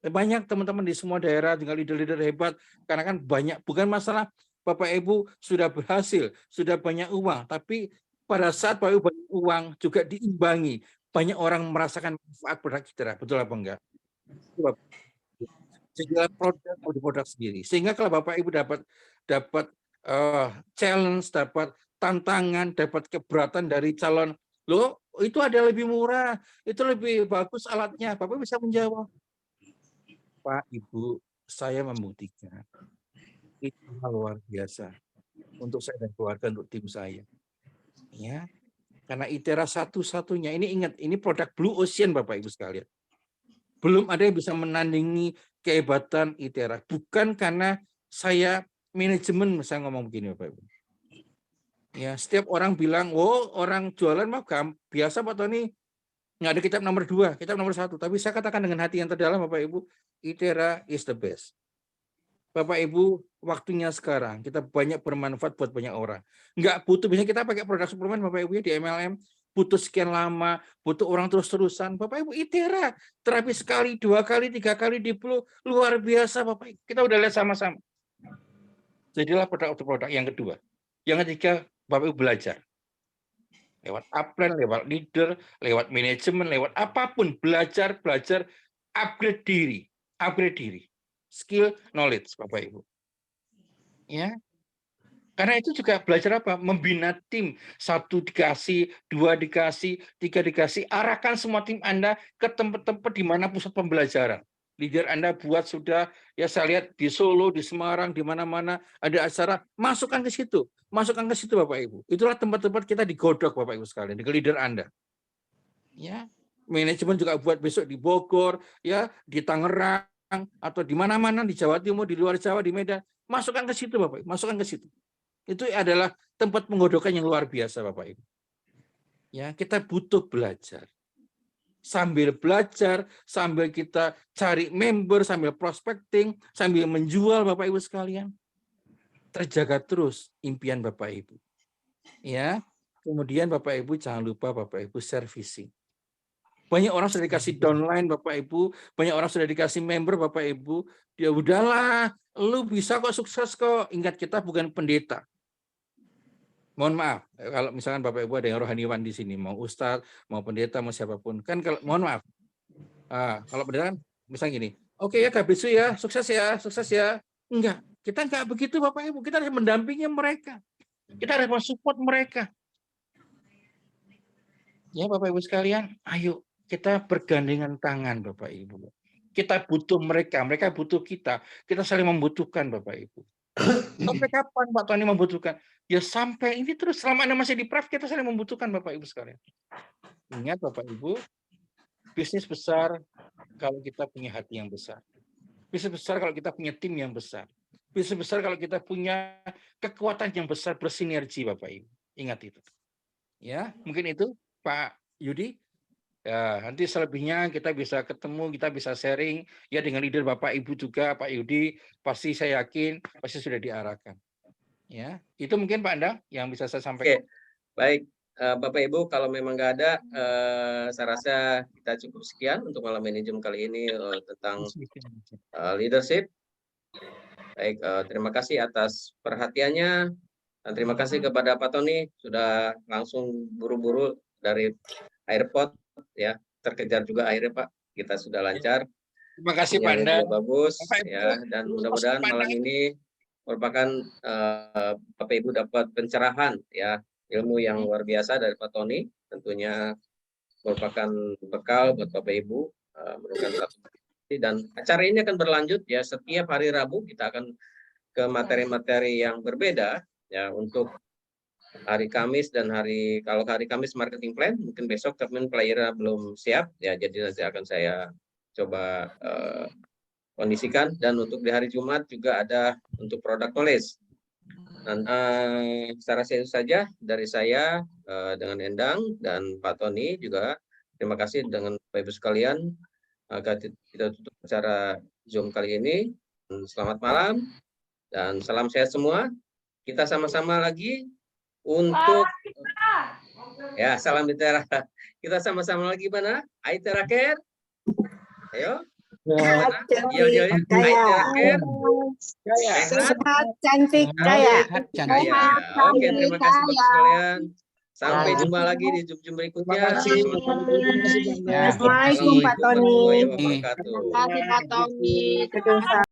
banyak teman-teman di semua daerah dengan leader-leader hebat. Karena kan banyak, bukan masalah Bapak Ibu sudah berhasil, sudah banyak uang, tapi pada saat Bapak Ibu banyak uang juga diimbangi. Banyak orang merasakan manfaat produk ITERA, betul apa enggak? Sehingga produk sendiri. Sehingga kalau Bapak Ibu dapat challenge, dapat tantangan, dapat keberatan dari calon, loh itu ada lebih murah, itu lebih bagus alatnya. Bapak bisa menjawab, Pak, Ibu, saya membuktikan itu hal luar biasa untuk saya dan keluarga, untuk tim saya. Ya, karena ITERA satu-satunya, ini ingat, ini produk Blue Ocean Bapak Ibu sekalian. Belum ada yang bisa menandingi kehebatan ITERA. Bukan karena saya manajemen, saya ngomong begini Bapak Ibu. Ya, setiap orang bilang, oh orang jualan mah biasa Pak Tony, nggak ada kitab nomor 2, kitab nomor 1. Tapi saya katakan dengan hati yang terdalam Bapak Ibu, ITERA is the best. Bapak Ibu, waktunya sekarang kita banyak bermanfaat buat banyak orang. Nggak butuh, biasanya kita pakai produk suplemen Bapak Ibu di MLM, butuh sekian lama, butuh orang terus-terusan. Bapak Ibu, ITERA, terapi sekali, 2 kali, 3 kali di flu, luar biasa Bapak Ibu. Kita udah lihat sama-sama. Jadilah produk-produk yang kedua. Yang ketiga, Bapak Ibu belajar. Lewat upline, lewat leader, lewat manajemen, lewat apapun. Belajar, upgrade diri. Skill, knowledge, Bapak Ibu. Ya, karena itu juga belajar apa? Membina tim. 1 dikasih, 2 dikasih, 3 dikasih. Arahkan semua tim Anda ke tempat-tempat di mana pusat pembelajaran. Leader Anda buat sudah, ya saya lihat di Solo, di Semarang, di mana-mana ada acara, masukkan ke situ. Masukkan ke situ Bapak Ibu. Itulah tempat-tempat kita digodok Bapak Ibu sekalian, di leader Anda. Ya, manajemen juga buat besok di Bogor, ya, di Tangerang, atau di mana-mana di Jawa Timur, di luar Jawa, di Medan, masukkan ke situ Bapak Ibu, masukkan ke situ. Itu adalah tempat penggodokan yang luar biasa Bapak Ibu. Ya, kita butuh belajar. Sambil belajar, sambil kita cari member, sambil prospecting, sambil menjual Bapak Ibu sekalian. Terjaga terus impian Bapak Ibu. Ya. Kemudian Bapak Ibu jangan lupa Bapak Ibu servicing. Banyak orang sudah dikasih downline Bapak Ibu, banyak orang sudah dikasih member Bapak Ibu, ya udahlah, lu bisa kok, sukses kok. Ingat, kita bukan pendeta. Mohon maaf, kalau misalkan Bapak Ibu ada yang rohaniwan di sini, mau ustadz, mau pendeta, mau siapapun, kan kalau mohon maaf, kalau pendeta kan misalnya gini, oke ya KBSU ya, sukses ya. Enggak, kita enggak begitu Bapak Ibu, kita harus mendampingi mereka, kita harus mensupport mereka. Ya Bapak Ibu sekalian, ayo kita bergandengan tangan Bapak Ibu. Kita butuh mereka butuh kita saling membutuhkan Bapak Ibu. Sampai kapan Pak Tony membutuhkan? Ya sampai ini terus, selama Anda masih di PRAF, kita saling membutuhkan Bapak Ibu sekalian. Ingat Bapak Ibu, bisnis besar kalau kita punya hati yang besar. Bisnis besar kalau kita punya tim yang besar. Bisnis besar kalau kita punya kekuatan yang besar, bersinergi Bapak Ibu. Ingat itu. Ya, mungkin itu Pak Yudi. Ya, nanti selebihnya kita bisa ketemu, kita bisa sharing ya dengan leader Bapak Ibu juga, Pak Yudi, pasti saya yakin pasti sudah diarahkan. Ya, itu mungkin Pak Endang yang bisa saya sampaikan. Oke, baik Bapak Ibu, kalau memang nggak ada, saya rasa kita cukup sekian untuk malam ini Zoom kali ini tentang leadership. Baik, terima kasih atas perhatiannya dan terima kasih kepada Pak Tony sudah langsung buru-buru dari airport. Ya, terkejar juga akhirnya Pak, kita sudah lancar. Terima kasih Pak Endang. Bagus ya, dan mudah-mudahan malam ini merupakan Bapak Ibu dapat pencerahan ya, ilmu yang luar biasa dari Pak Tony, tentunya merupakan bekal buat Bapak Ibu, merupakan satu. Dan acara ini akan berlanjut ya, setiap hari Rabu kita akan ke materi-materi yang berbeda ya, untuk hari Kamis dan kalau hari Kamis marketing plan, mungkin besok teman player belum siap ya, jadi nanti akan saya coba kondisikan. Dan untuk di hari Jumat juga ada untuk produk knowledge. Dan secara itu saja dari saya dengan Endang dan Pak Tony juga. Terima kasih dengan Bapak Ibu sekalian. Kita tutup acara Zoom kali ini. Selamat malam dan salam sehat semua. Kita sama-sama lagi untuk ya, salam ITERA. Kita sama-sama lagi mana? ITERA Care. Ayo. Sehat, cantik, kaya. Oke, terima kasih Bapak sekalian. Sampai jumpa lagi di Zoom berikutnya. Assalamualaikum Pak Tony. Terima kasih Pak Tony.